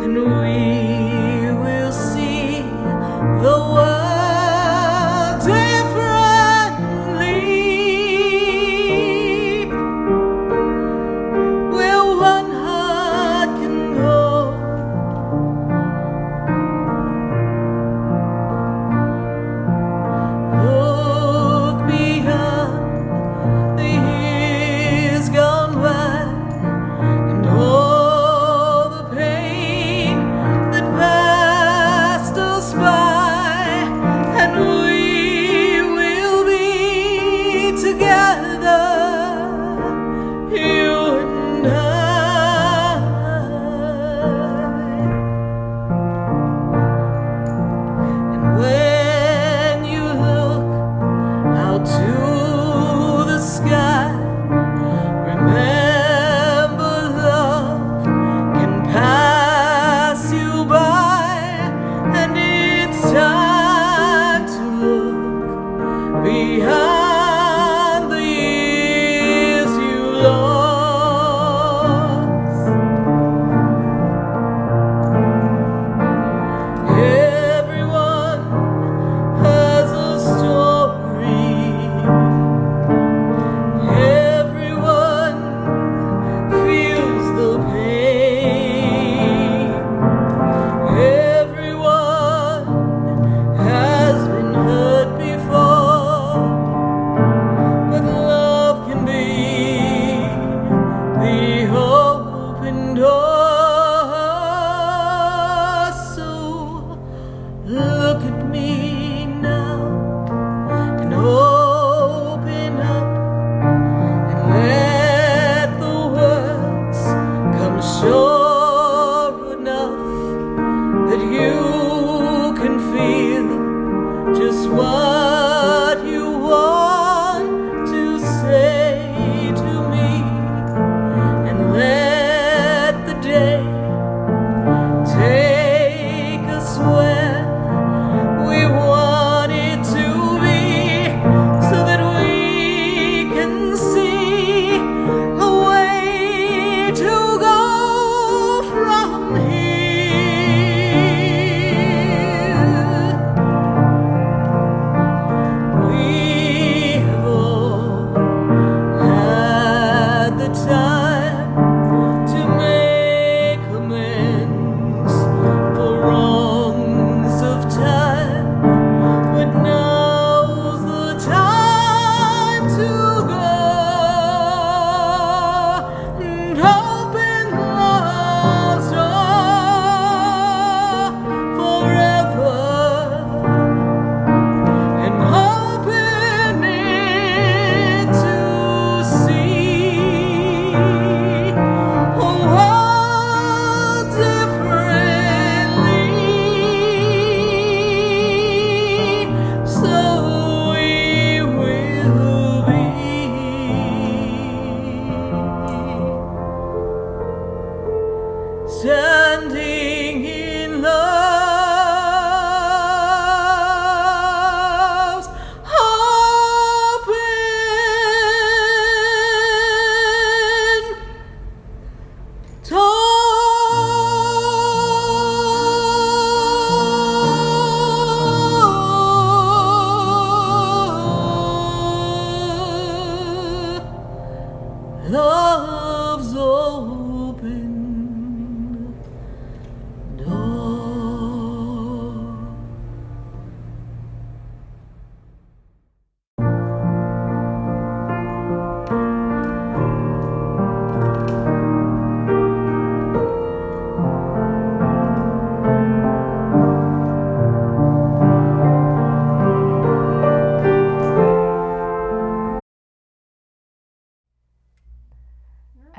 and we will see the world differently. Where one heart can go, look beyond the years gone by, and all the pain that passed us by, and we will be together, you and I. And when you look out to the sky, remember love can pass you by, and it's time to look behind the years you lost. Everyone has a story. Everyone feels the pain. Everyone has been hurt before, but love can be the open door. So look at me now and open up, and let the words come sure enough that you can feel just what you want to say to me, and let the day take us where we want it to be, so that we can see a way to go from here. We have all had the time to make amends for wrongs of time, but now's the time to go and open love's door forever, and open it to see a world differently. So we will be standing in love's open door. Love's open door.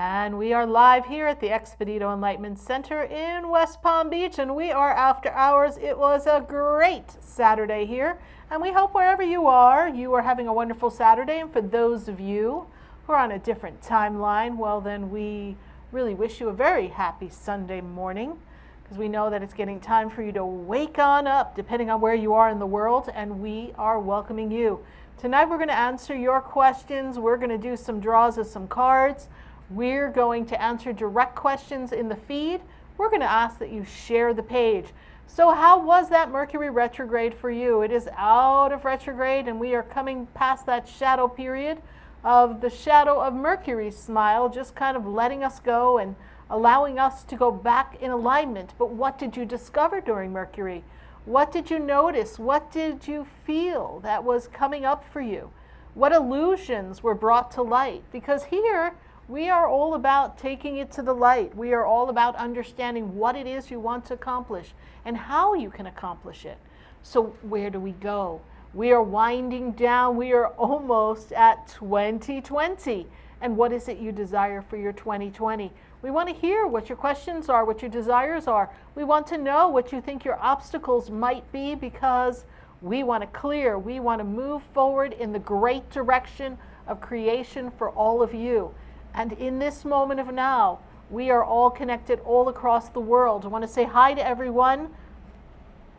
And we are live here at the Expedito Enlightenment Center in West Palm Beach, and we are after hours. It was a great Saturday here, and we hope wherever you are having a wonderful Saturday. And for those of you who are on a different timeline, well, then we really wish you a very happy Sunday morning, because we know that it's getting time for you to wake on up, depending on where you are in the world, and we are welcoming you. Tonight we're going to answer your questions. We're going to do some draws of some cards. We're going to answer direct questions in the feed. we're going to ask that you share the page. So how was that Mercury retrograde for you? It is out of retrograde, and we are coming past that shadow period of the shadow of Mercury's smile, just kind of letting us go and allowing us to go back in alignment. But what did you discover during Mercury? What did you notice? What did you feel that was coming up for you? What illusions were brought to light? Because here we are all about taking it to the light. We are all about understanding what it is you want to accomplish and how you can accomplish it. So where do we go? We are winding down. We are almost at 2020. And what is it you desire for your 2020? We want to hear what your questions are, what your desires are. We want to know what you think your obstacles might be, because we want to clear. We want to move forward in the great direction of creation for all of you. And in this moment of now, we are all connected all across the world. I want to say hi to everyone.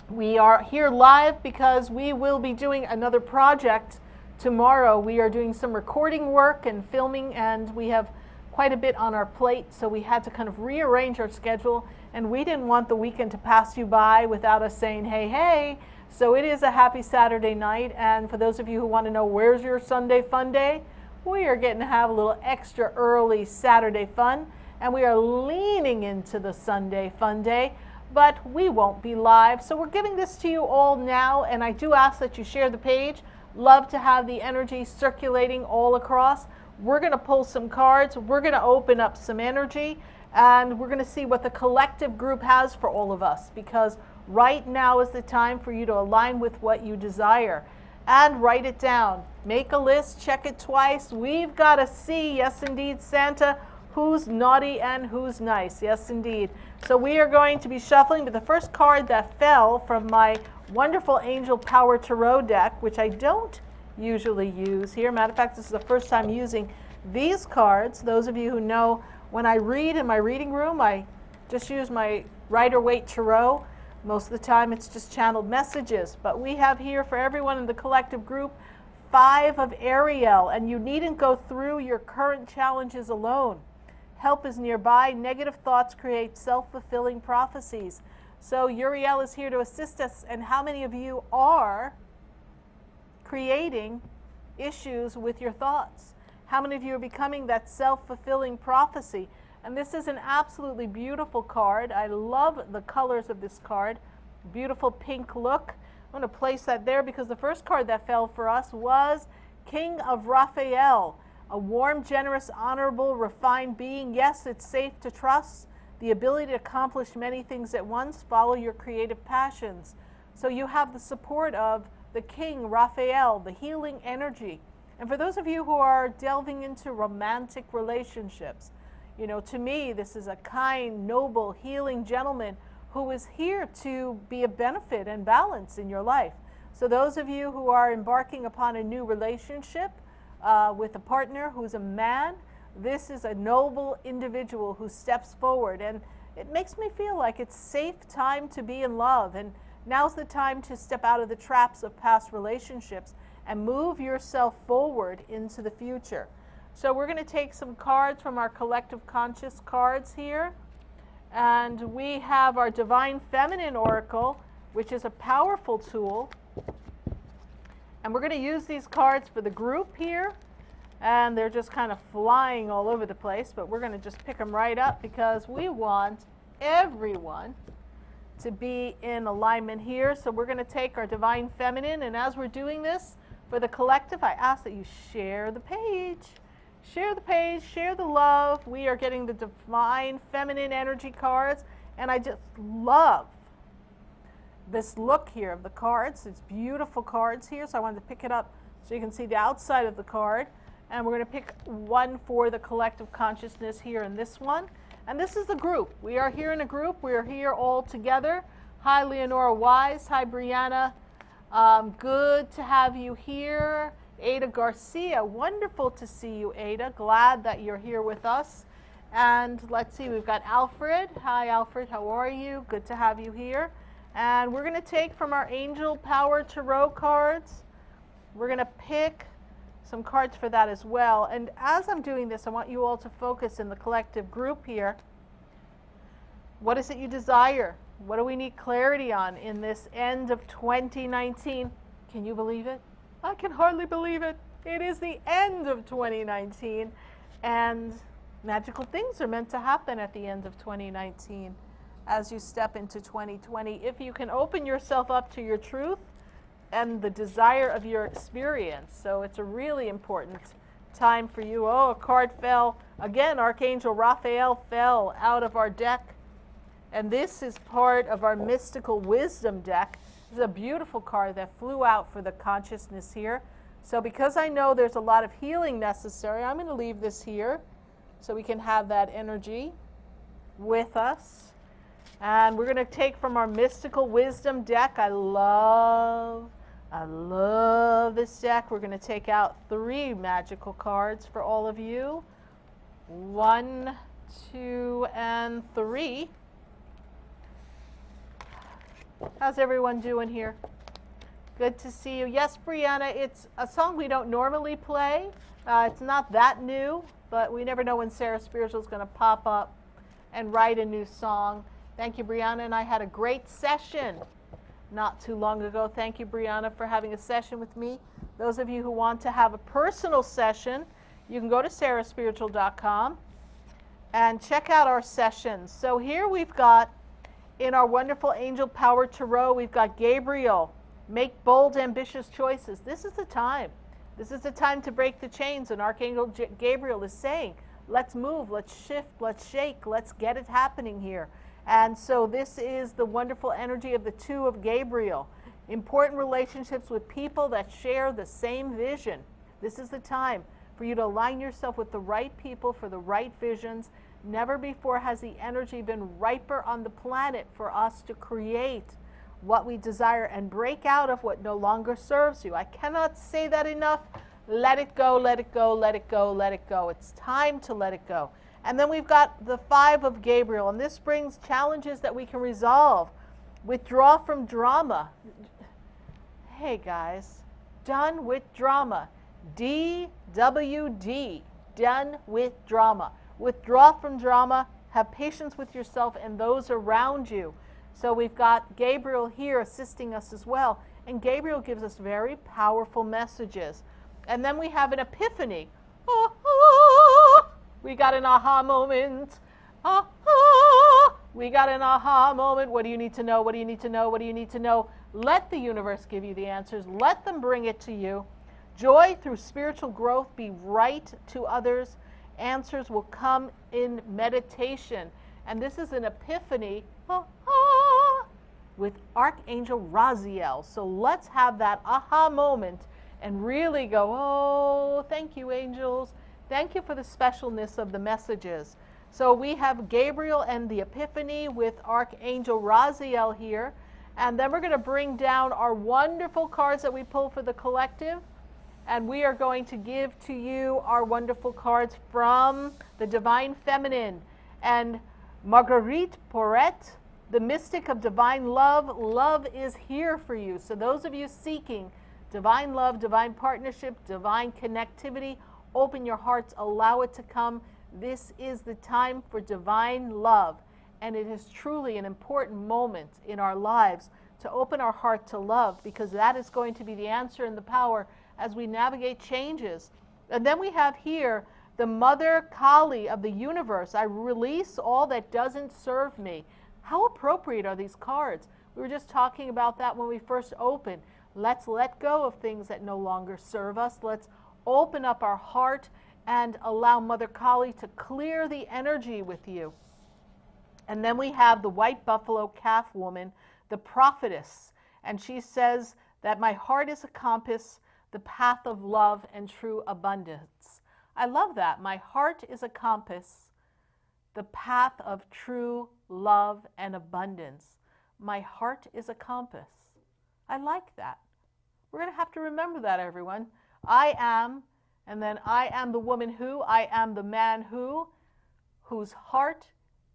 We are here live because we will be doing another project tomorrow. We are doing some recording work and filming, and we have quite a bit on our plate, so we had to kind of rearrange our schedule, and we didn't want the weekend to pass you by without us saying, hey, hey. So it is a happy Saturday night, and for those of you who want to know where's your Sunday fun day, we are getting to have a little extra early Saturday fun, and we are leaning into the Sunday fun day, but we won't be live. So we're giving this to you all now, and I do ask that you share the page. Love to have the energy circulating all across. We're going to pull some cards. We're going to open up some energy, and we're going to see what the collective group has for all of us, because right now is the time for you to align with what you desire. And write it down. Make a list, check it twice. We've got to see, yes indeed, Santa, who's naughty and who's nice. Yes indeed. So we are going to be shuffling, but the first card that fell from my wonderful Angel Power Tarot deck, which I don't usually use here. Matter of fact, this is the first time using these cards. Those of you who know, when I read in my reading room, I just use my Rider-Waite Tarot. Most of the time it's just channeled messages, but we have here for everyone in the collective group 5 of Ariel, and you needn't go through your current challenges alone. Help is nearby. Negative thoughts create self-fulfilling prophecies. So Uriel is here to assist us, and how many of you are creating issues with your thoughts? How many of you are becoming that self-fulfilling prophecy? And this is an absolutely beautiful card. I love the colors of this card. Beautiful pink look. I'm going to place that there because the first card that fell for us was King of Raphael. A warm, generous, honorable, refined being. Yes, it's safe to trust. The ability to accomplish many things at once. Follow your creative passions. So you have the support of the King, Raphael, the healing energy. And for those of you who are delving into romantic relationships, you know, to me, this is a kind, noble, healing gentleman who is here to be a benefit and balance in your life. So those of you who are embarking upon a new relationship with a partner who's a man, this is a noble individual who steps forward. And it makes me feel like it's safe time to be in love. And now's the time to step out of the traps of past relationships and move yourself forward into the future. So we're going to take some cards from our collective conscious cards here. And we have our Divine Feminine Oracle, which is a powerful tool. And we're going to use these cards for the group here. And they're just kind of flying all over the place, but we're going to just pick them right up because we want everyone to be in alignment here. So we're going to take our Divine Feminine, and as we're doing this, for the collective, I ask that you share the page. Share the page, share the love. We are getting the Divine Feminine energy cards, and I just love this look here of the cards. It's beautiful cards here, so I wanted to pick it up so you can see the outside of the card. And we're going to pick one for the collective consciousness here in this one. And this is the group. We are here in a group. We are here all together. Hi, Leonora Wise. Hi, Brianna. Good to have you here. Ada Garcia, wonderful to see you, Ada. Glad that you're here with us. And let's see, we've got Alfred. Hi, Alfred, how are you? Good to have you here. And we're going to take from our Angel Power Tarot cards. We're going to pick some cards for that as well. And as I'm doing this, I want you all to focus in the collective group here What is it you desire? What do we need clarity on in this end of 2019? Can you believe it? I can hardly believe it. It is the end of 2019, and magical things are meant to happen at the end of 2019 as you step into 2020. If you can open yourself up to your truth and the desire of your experience. So it's a really important time for you. Oh, a card fell. Again, Archangel Raphael fell out of our deck. And this is part of our mystical wisdom deck. This is a beautiful card that flew out for the consciousness here. So because I know there's a lot of healing necessary, I'm going to leave this here so we can have that energy with us. And we're going to take from our mystical wisdom deck. I love this deck. We're going to take out 3 magical cards for all of you. 1, 2, and 3. How's everyone doing here? Good to see you. Yes, Brianna, it's a song we don't normally play. It's not that new, but we never know when Sarah Spiritual is going to pop up and write a new song. Thank you, Brianna, and I had a great session not too long ago. Thank you, Brianna, for having a session with me. Those of you who want to have a personal session, you can go to sarahspiritual.com and check out our sessions. So here we've got, in our wonderful Angel Power Tarot, we've got Gabriel. Make bold, ambitious choices. This is the time. This is the time to break the chains. And Archangel Gabriel is saying, let's move, let's shift, let's shake, let's get it happening here. And so this is the wonderful energy of the 2 of Gabriel. Important relationships with people that share the same vision. This is the time for you to align yourself with the right people for the right visions. Never before has the energy been riper on the planet for us to create what we desire and break out of what no longer serves you. I cannot say that enough. Let it go, let it go, let it go, let it go. It's time to let it go. And then we've got the 5 of Gabriel, and this brings challenges that we can resolve. Withdraw from drama. Hey guys, done with drama. DWD, done with drama. Withdraw from drama, have patience with yourself and those around you. So we've got Gabriel here assisting us as well. And Gabriel gives us very powerful messages. And then we have an epiphany. We got an aha moment. We got an aha moment. What do you need to know? What do you need to know? What do you need to know? Let the universe give you the answers. Let them bring it to you. Joy through spiritual growth. Be right to others. Answers will come in meditation. And this is an epiphany with Archangel Raziel. So let's have that aha moment and really go, oh, thank you, angels. Thank you for the specialness of the messages. So we have Gabriel and the Epiphany with Archangel Raziel here. And then we're going to bring down our wonderful cards that we pull for the collective. And we are going to give to you our wonderful cards from the Divine Feminine. And Marguerite Porret, the mystic of divine love. Love is here for you. So those of you seeking divine love, divine partnership, divine connectivity, open your hearts, allow it to come. This is the time for divine love. And it is truly an important moment in our lives to open our heart to love, because that is going to be the answer and the power as we navigate changes. And then we have here the Mother Kali of the universe. I release all that doesn't serve me. How appropriate are these cards? We were just talking about that when we first opened. Let's let go of things that no longer serve us. Let's open up our heart and allow Mother Kali to clear the energy with you. And then we have the white buffalo calf woman, the prophetess. And she says that my heart is a compass, the path of love and true abundance. I love that. My heart is a compass, the path of true love and abundance. My heart is a compass. I like that. We're going to have to remember that, everyone. I am, and then I am the woman who, I am the man who, whose heart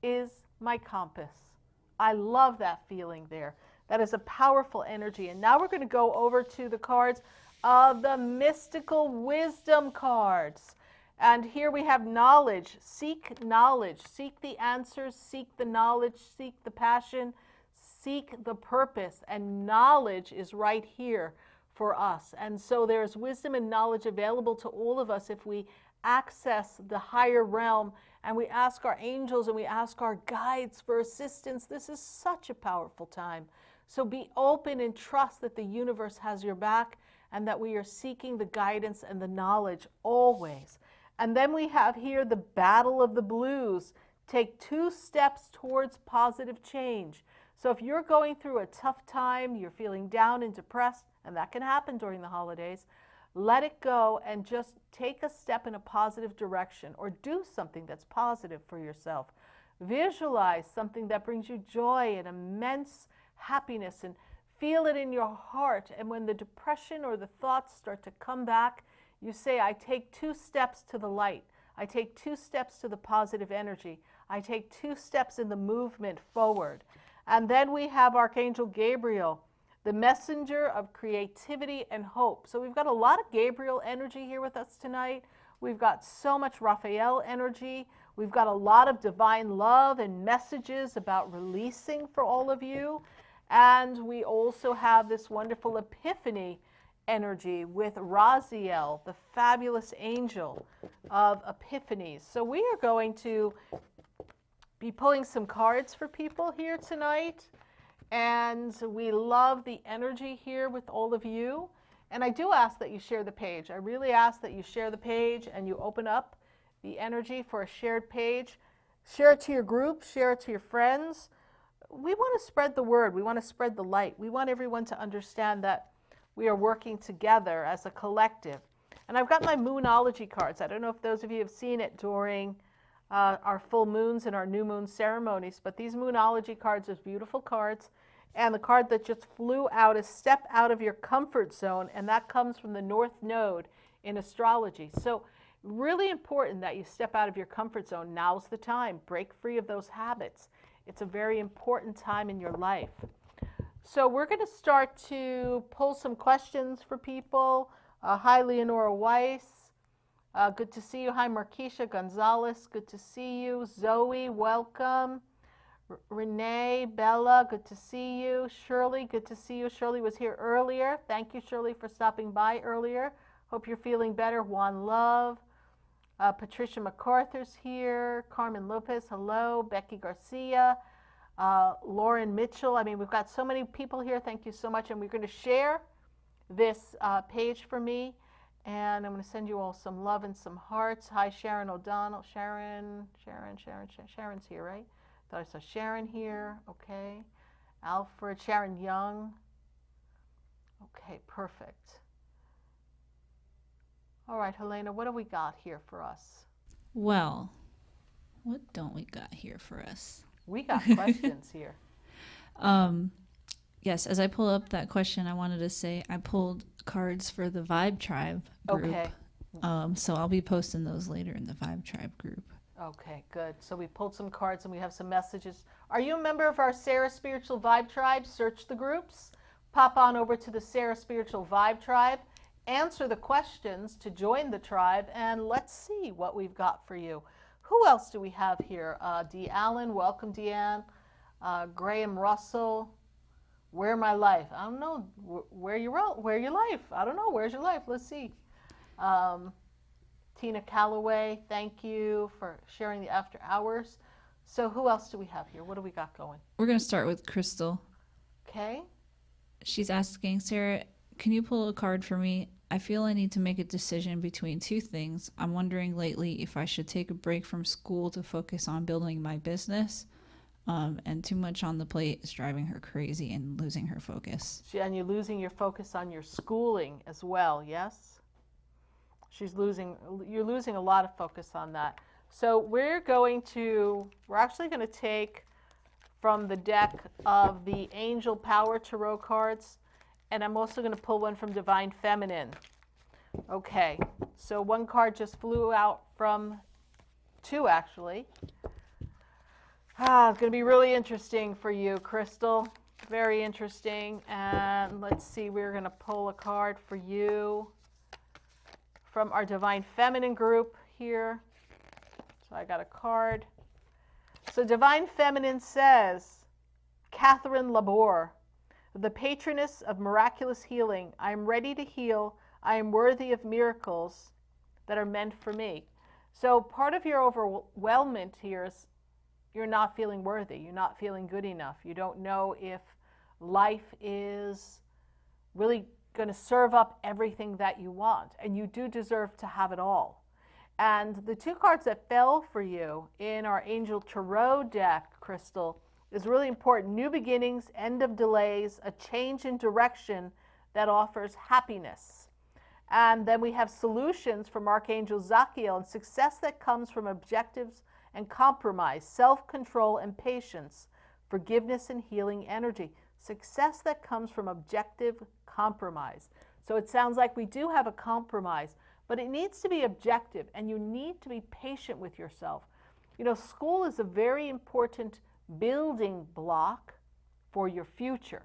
is my compass. I love that feeling there. That is a powerful energy. And now we're going to go over to the cards of the mystical wisdom cards. And here we have knowledge. Seek knowledge. Seek the answers. Seek the knowledge. Seek the passion. Seek the purpose. And knowledge is right here for us. And so there's wisdom and knowledge available to all of us if we access the higher realm and we ask our angels and we ask our guides for assistance. This is such a powerful time. So be open and trust that the universe has your back and that we are seeking the guidance and the knowledge always. And then we have here the battle of the blues. Take 2 steps towards positive change. So if you're going through a tough time, you're feeling down and depressed, and that can happen during the holidays, let it go and just take a step in a positive direction or do something that's positive for yourself. Visualize something that brings you joy and immense happiness and feel it in your heart. And when the depression or the thoughts start to come back, you say, I take 2 steps to the light. I take 2 steps to the positive energy. I take 2 steps in the movement forward. And then we have Archangel Gabriel, the messenger of creativity and hope. So we've got a lot of Gabriel energy here with us tonight. We've got so much Raphael energy. We've got a lot of divine love and messages about releasing for all of you. And we also have this wonderful epiphany energy with Raziel, the fabulous angel of epiphanies. So we are going to be pulling some cards for people here tonight. And we love the energy here with all of you. And I do ask that you share the page. I really ask that you share the page and you open up the energy for a shared page. Share it to your group, share it to your friends. We want to spread the word. We want to spread the light. We want everyone to understand that we are working together as a collective. And I've got my Moonology cards. I don't know if those of you have seen it during our full moons and our new moon ceremonies, but these Moonology cards are beautiful cards. And the card that just flew out is Step Out of Your Comfort Zone, and that comes from the North Node in astrology. So really important that you step out of your comfort zone. Now's the time. Break free of those habits. It's a very important time in your life. So we're going to start to pull some questions for people. Hi, Leonora Weiss. Good to see you. Hi, Marquisha Gonzalez. Good to see you. Zoe, welcome. Renee, Bella, good to see you. Shirley, good to see you. Shirley was here earlier. Thank you, Shirley, for stopping by earlier. Hope you're feeling better. Juan Love. Patricia MacArthur's here. Carmen Lopez, hello. Becky Garcia. Lauren Mitchell. I mean, we've got so many people here. Thank you so much. And we're going to share this page for me. And I'm going to send you all some love and some hearts. Hi, Sharon O'Donnell. Sharon's here, right? Thought I saw Sharon here. Okay. Alfred. Sharon Young. Okay, perfect. All right, Helena, what do we got here for us? Well, what don't we got here for us? We got questions here. Yes, as I pull up that question, I wanted to say I pulled cards for the Vibe Tribe group. Okay. So I'll be posting those later in the Vibe Tribe group. Okay, good. So we pulled some cards and we have some messages. Are you a member of our Sarah Spiritual Vibe Tribe? Search the groups. Pop on over to the Sarah Spiritual Vibe Tribe. Answer the questions to join the tribe, and let's see what we've got for you. Who else do we have here? Dee Allen, welcome, Deanne. Graham Russell, Where My Life? I don't know. Where your life? I don't know. Where's your life? Let's see. Tina Calloway, thank you for sharing the after hours. So who else do we have here? What do we got going? We're going to start with Crystal. Okay. She's asking, Sarah, can you pull a card for me? I feel I need to make a decision between 2 things. I'm wondering lately if I should take a break from school to focus on building my business. And too much on the plate is driving her crazy and losing her focus. And you're losing your focus on your schooling as well, yes? You're losing a lot of focus on that. So we're actually going to take from the deck of the Angel Power Tarot cards, and I'm also going to pull one from Divine Feminine. Okay, so one card just flew out from 2, actually. It's going to be really interesting for you, Crystal. Very interesting. And let's see, we're going to pull a card for you from our Divine Feminine group here. So I got a card. So Divine Feminine says, Catherine Laborde, the patroness of miraculous healing, I am ready to heal. I am worthy of miracles that are meant for me. So part of your overwhelmment here is you're not feeling worthy. You're not feeling good enough. You don't know if life is really going to serve up everything that you want. And you do deserve to have it all. And the two cards that fell for you in our Angel Tarot deck, Crystal, is really important. New beginnings, end of delays, a change in direction that offers happiness. And then we have solutions from Archangel Zachiel and success that comes from objectives and compromise, self-control and patience, forgiveness and healing energy. Success that comes from objective compromise. So it sounds like we do have a compromise, but it needs to be objective, and you need to be patient with yourself. You know, school is a very important building block for your future.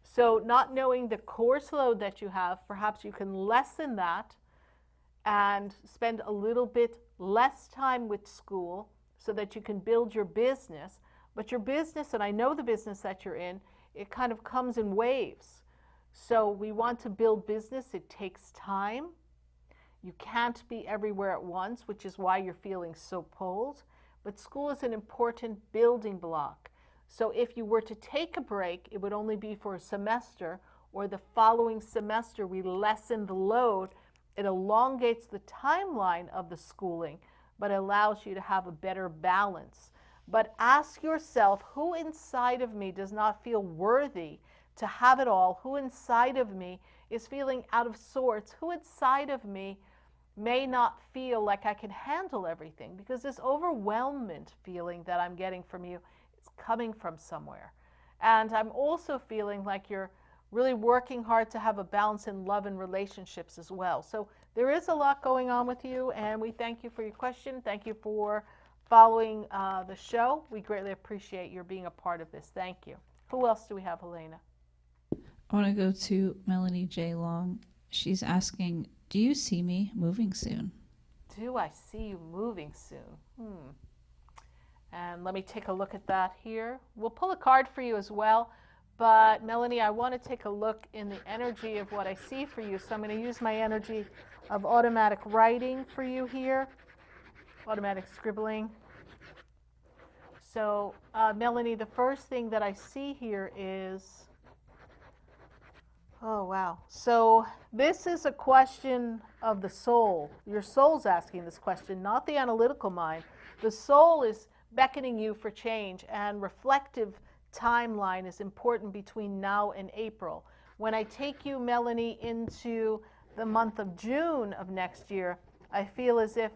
So not knowing the course load that you have, perhaps you can lessen that and spend a little bit less time with school so that you can build your business. But your business, and I know the business that you're in, it kind of comes in waves. So we want to build business. It takes time. You can't be everywhere at once, which is why you're feeling so pulled. But school is an important building block. So if you were to take a break, it would only be for a semester, or the following semester we lessen the load. It elongates the timeline of the schooling, but allows you to have a better balance. But ask yourself, who inside of me does not feel worthy to have it all? Who inside of me is feeling out of sorts? Who inside of me may not feel like I can handle everything? Because this overwhelmment feeling that I'm getting from you is coming from somewhere. And I'm also feeling like you're really working hard to have a balance in love and relationships as well. So there is a lot going on with you, and we thank you for your question. Thank you for following the show. We greatly appreciate your being a part of this. Thank you. Who else do we have, Helena? I want to go to Melanie J. Long. She's asking, do you see me moving soon? Do I see you moving soon? And let me take a look at that here. We'll pull a card for you as well. But Melanie, I want to take a look in the energy of what I see for you. So I'm going to use my energy of automatic writing for you here. Automatic scribbling. So Melanie, the first thing that I see here is, oh wow. So this is a question of the soul. Your soul's asking this question, not the analytical mind. The soul is beckoning you for change, and reflective timeline is important between now and April. When I take you, Melanie, into the month of June of next year, I feel as if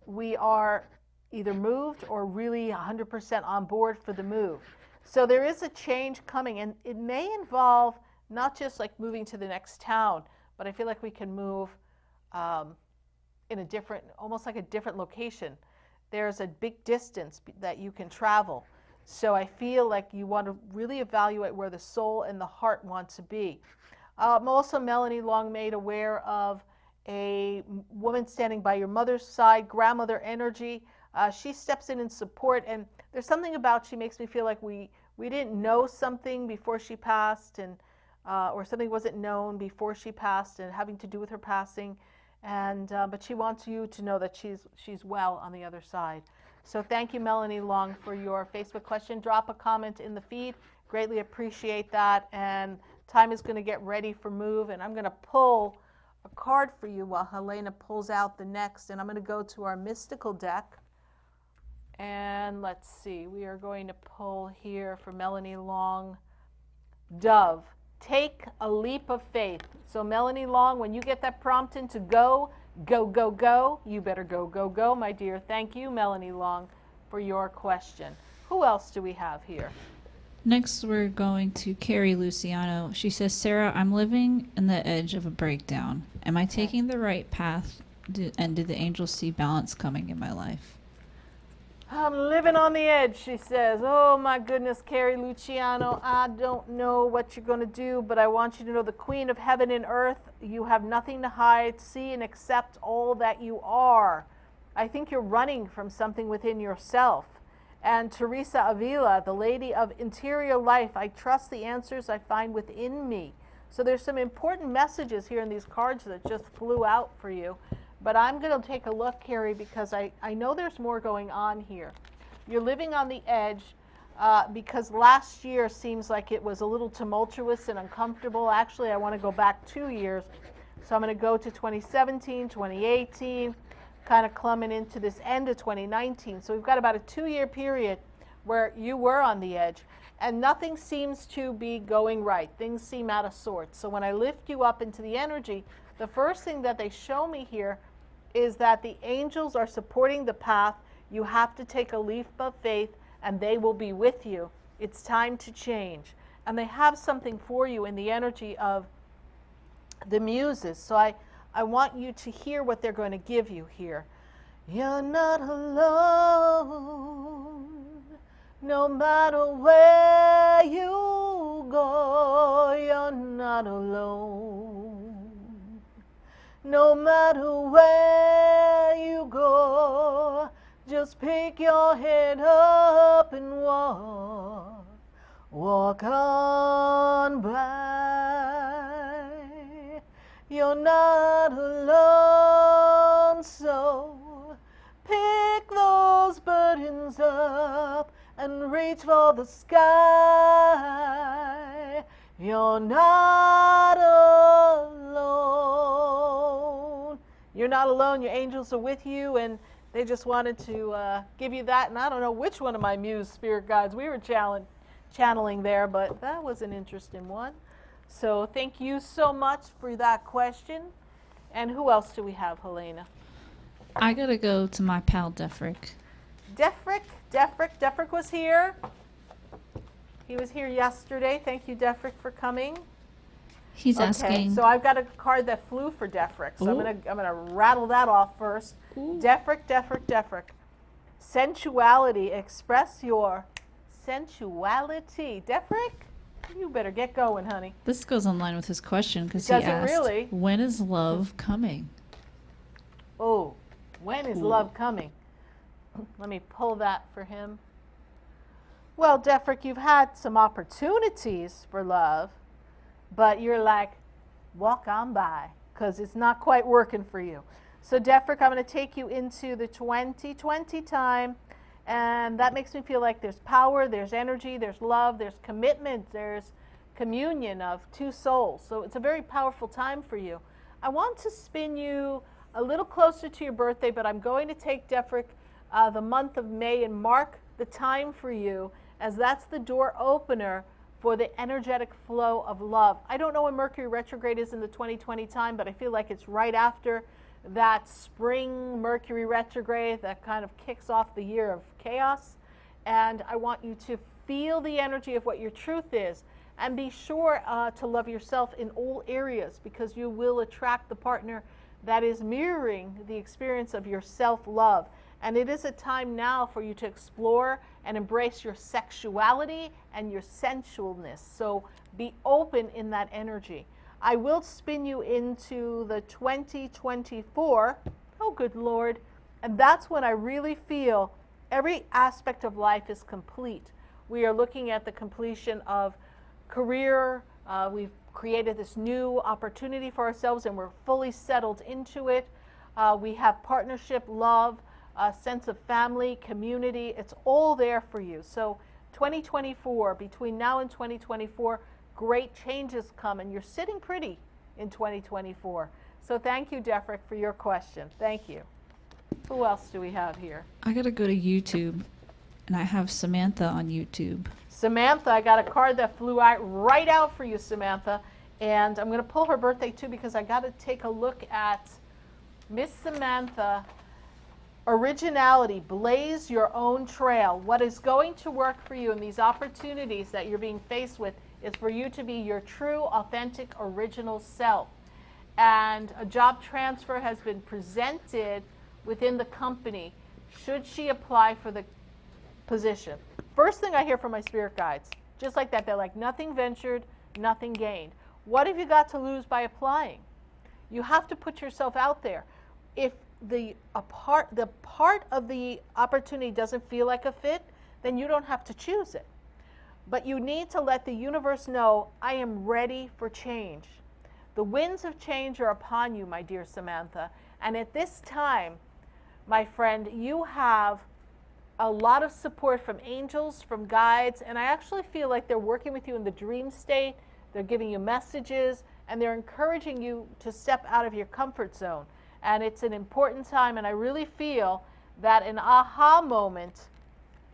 we are either moved or really 100% on board for the move. So there is a change coming, and it may involve not just like moving to the next town, but I feel like we can move in a different, almost like a different location. There's a big distance that you can travel. So I feel like you want to really evaluate where the soul and the heart want to be. I'm also, Melanie, long made aware of a woman standing by your mother's side, grandmother energy. She steps in support, and there's something about, she makes me feel like we didn't know something before she passed, and or something wasn't known before she passed and having to do with her passing. And but she wants you to know that she's well on the other side. So thank you, Melanie Long, for your Facebook question. Drop a comment in the feed. Greatly appreciate that. And time is going to get ready for move. And I'm going to pull a card for you while Helena pulls out the next. And I'm going to go to our mystical deck. And let's see. We are going to pull here for Melanie Long, Dove. Take a leap of faith. So Melanie Long, when you get that prompt in to go, go, go, go, you better go, go, go, my dear. Thank you, Melanie Long, for your question. Who else do we have here? Next, we're going to Carrie Luciano. She says, Sarah, I'm living in the edge of a breakdown. Am I taking the right path, and do the angels see balance coming in my life? I'm living on the edge, she says. Oh my goodness, Carrie Luciano, I don't know what you're going to do, but I want you to know, the Queen of Heaven and Earth, you have nothing to hide. See and accept all that you are. I think you're running from something within yourself. And Teresa Avila, the lady of interior life, I trust the answers I find within me. So there's some important messages here in these cards that just flew out for you. But I'm going to take a look, Carrie, because I know there's more going on here. You're living on the edge because last year seems like it was a little tumultuous and uncomfortable. Actually, I want to go back 2 years. So I'm going to go to 2017, 2018, kind of clumbing into this end of 2019. So we've got about a 2-year period where you were on the edge. And nothing seems to be going right. Things seem out of sorts. So when I lift you up into the energy, the first thing that they show me here is that the angels are supporting the path. You have to take a leap of faith, and they will be with you. It's time to change. And they have something for you in the energy of the muses. So I want you to hear what they're going to give you here. You're not alone. No matter where you go, you're not alone. No matter where you go, just pick your head up and walk. Walk on by. You're not alone, so pick those burdens up and reach for the sky. You're not alone. You're not alone. Your angels are with you, and they just wanted to give you that. And I don't know which one of my muse spirit guides we were channeling there, but that was an interesting one. So thank you so much for that question. And who else do we have, Helena? I gotta go to my pal Defrick. Defrick was here. He was here yesterday. Thank you, Defrick, for coming. He's asking. So I've got a card that flew for Defrick. So I'm gonna rattle that off first. Ooh. Defrick. Sensuality. Express your sensuality. Defrick, you better get going, honey. This goes in line with his question because he asked, when is love coming? Oh, when is love coming? Let me pull that for him. Well, Defrick, you've had some opportunities for love, but you're like, walk on by, because it's not quite working for you. So, Defrick, I'm going to take you into the 2020 time, and that makes me feel like there's power, there's energy, there's love, there's commitment, there's communion of two souls. So it's a very powerful time for you. I want to spin you a little closer to your birthday, but I'm going to take, Defrick, the month of May and mark the time for you, as that's the door opener for the energetic flow of love. I don't know when Mercury retrograde is in the 2020 time, but I feel like it's right after that spring Mercury retrograde that kind of kicks off the year of chaos. And I want you to feel the energy of what your truth is, and be sure to love yourself in all areas, because you will attract the partner that is mirroring the experience of your self-love. And it is a time now for you to explore and embrace your sexuality and your sensualness. So be open in that energy. I will spin you into the 2024. Oh, good Lord. And that's when I really feel every aspect of life is complete. We are looking at the completion of career. We've created this new opportunity for ourselves, and we're fully settled into it. We have partnership, love, a sense of family, community. It's all there for you. So 2024, between now and 2024, great changes come, and you're sitting pretty in 2024. So thank you, Defrick, for your question. Thank you. Who else do we have here? I gotta go to YouTube, and I have Samantha on YouTube. Samantha, I got a card that flew out right out for you, Samantha. And I'm going to pull her birthday, too, because I got to take a look at Miss Samantha. Originality, blaze your own trail. What is going to work for you in these opportunities that you're being faced with is for you to be your true, authentic, original self. And a job transfer has been presented within the company. Should she apply for the position? First thing I hear from my spirit guides, just like that, they're like, nothing ventured, nothing gained. What have you got to lose by applying? You have to put yourself out there. If the part of the opportunity doesn't feel like a fit, then you don't have to choose it. But you need to let the universe know, I am ready for change. The winds of change are upon you, my dear Samantha. And at this time, my friend, you have a lot of support from angels, from guides, and I actually feel like they're working with you in the dream state. They're giving you messages, and they're encouraging you to step out of your comfort zone. And it's an important time, and I really feel that an aha moment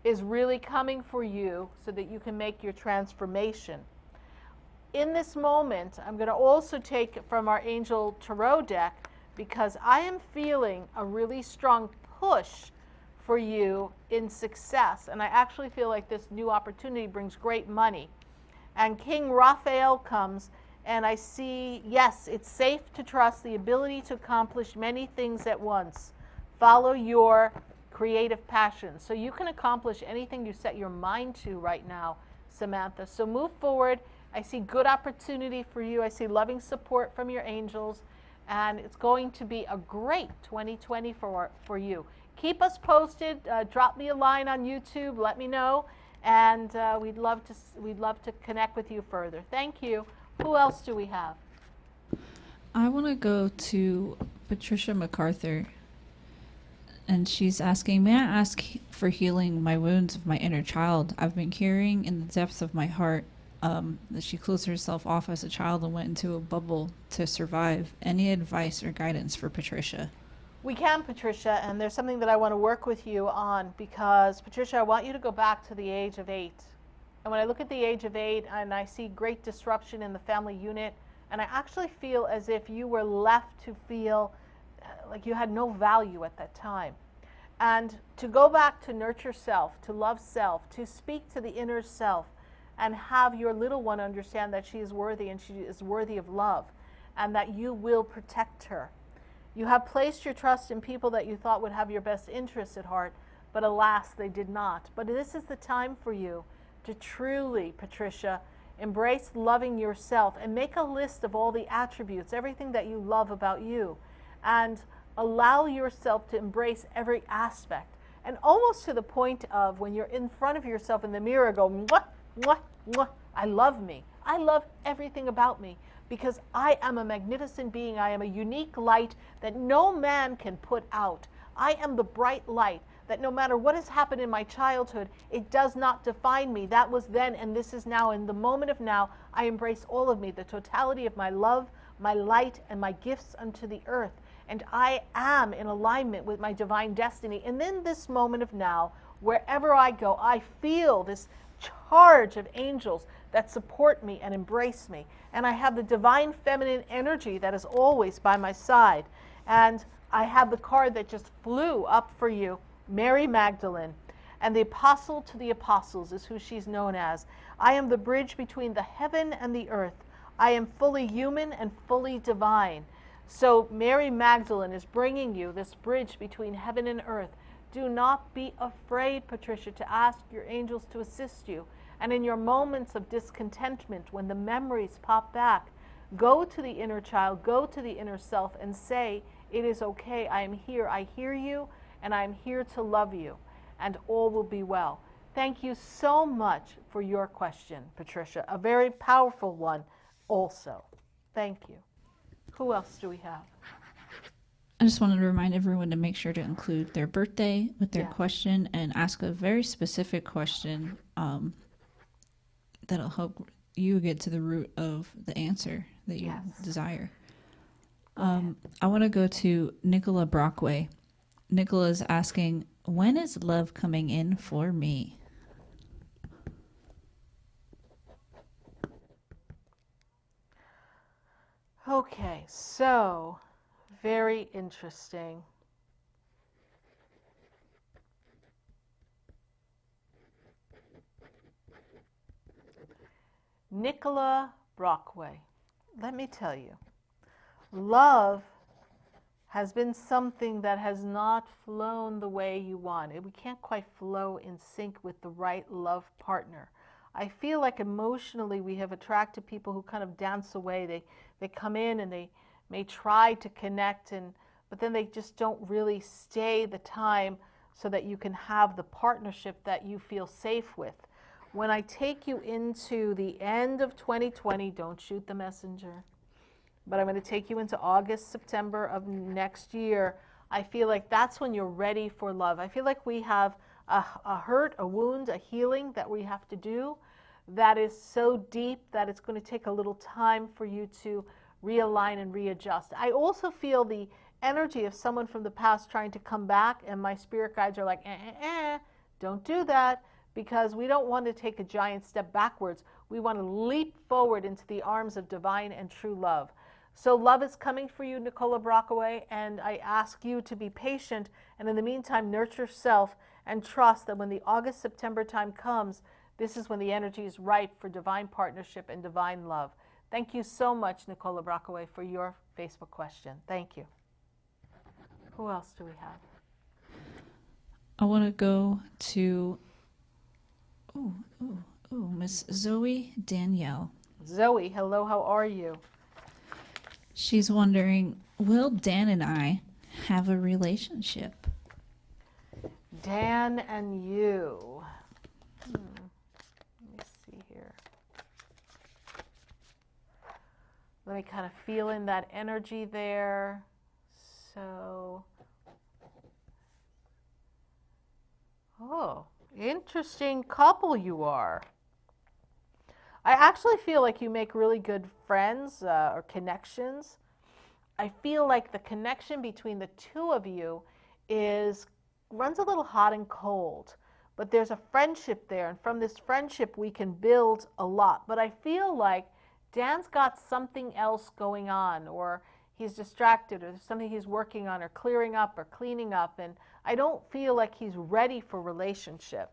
is really coming for you so that you can make your transformation. In this moment, I'm going to also take from our Angel Tarot deck because I am feeling a really strong push for you in success. And I actually feel like this new opportunity brings great money. And King Raphael comes, and I see, yes, it's safe to trust the ability to accomplish many things at once. Follow your creative passion. So you can accomplish anything you set your mind to right now, Samantha. So move forward. I see good opportunity for you. I see loving support from your angels. And it's going to be a great 2020 for you. Keep us posted. Drop me a line on YouTube. Let me know. And we'd love to connect with you further. Thank you. Who else do we have? I want to go to Patricia MacArthur. And she's asking, may I ask for healing my wounds of my inner child? I've been carrying in the depths of my heart that she closed herself off as a child and went into a bubble to survive. Any advice or guidance for Patricia? We can, Patricia, and there's something that I want to work with you on because, Patricia, I want you to go back to the age of 8. And when I look at the age of 8 and I see great disruption in the family unit, and I actually feel as if you were left to feel like you had no value at that time. And to go back to nurture self, to love self, to speak to the inner self, and have your little one understand that she is worthy and she is worthy of love, and that you will protect her. You have placed your trust in people that you thought would have your best interests at heart, but alas, they did not. But this is the time for you to truly, Patricia, embrace loving yourself and make a list of all the attributes, everything that you love about you, and allow yourself to embrace every aspect. And almost to the point of when you're in front of yourself in the mirror, go, mwah, mwah, mwah. I love me. I love everything about me because I am a magnificent being. I am a unique light that no man can put out. I am the bright light that no matter what has happened in my childhood, it does not define me. That was then and this is now. In the moment of now, I embrace all of me, the totality of my love, my light, and my gifts unto the earth. And I am in alignment with my divine destiny. And in this moment of now, wherever I go, I feel this charge of angels that support me and embrace me. And I have the divine feminine energy that is always by my side. And I have the card that just flew up for you, Mary Magdalene. And the apostle to the apostles is who she's known as. I am the bridge between the heaven and the earth. I am fully human and fully divine. So Mary Magdalene is bringing you this bridge between heaven and earth. Do not be afraid, Patricia, to ask your angels to assist you. And in your moments of discontentment, when the memories pop back, go to the inner child, go to the inner self and say, it is okay, I am here, I hear you, and I am here to love you, and all will be well. Thank you so much for your question, Patricia. A very powerful one also. Thank you. Who else do we have? I just wanted to remind everyone to make sure to include their birthday with their question and ask a very specific question that'll help you get to the root of the answer that you desire. I want to go to Nicola Brockway. Nicola is asking, when is love coming in for me? Okay, so very interesting. Nicola Brockway, let me tell you, love has been something that has not flown the way you want. We can't quite flow in sync with the right love partner. I feel like emotionally we have attracted people who kind of dance away. They come in and they may try to connect, but then they just don't really stay the time so that you can have the partnership that you feel safe with. When I take you into the end of 2020, don't shoot the messenger, but I'm going to take you into August, September of next year. I feel like that's when you're ready for love. I feel like we have a hurt, a wound, a healing that we have to do that is so deep that it's going to take a little time for you to realign and readjust. I also feel the energy of someone from the past trying to come back, and my spirit guides are like, don't do that, because we don't want to take a giant step backwards. We want to leap forward into the arms of divine and true love. So love is coming for you, Nicola Brockaway, and I ask you to be patient, and in the meantime, nurture yourself and trust that when the August, September time comes, this is when the energy is ripe for divine partnership and divine love. Thank you so much, Nicola Brockaway, for your Facebook question. Thank you. Who else do we have? I want to go to, Miss Zoe Danielle. Zoe, hello, how are you? She's wondering, will Dan and I have a relationship? Dan and you. Let me see here. Let me kind of feel in that energy there. So, interesting couple you are. I actually feel like you make really good friends or connections. I feel like the connection between the two of you runs a little hot and cold, but there's a friendship there, and from this friendship we can build a lot. But I feel like Dan's got something else going on, or he's distracted, or there's something he's working on or clearing up or cleaning up, and I don't feel like he's ready for relationship.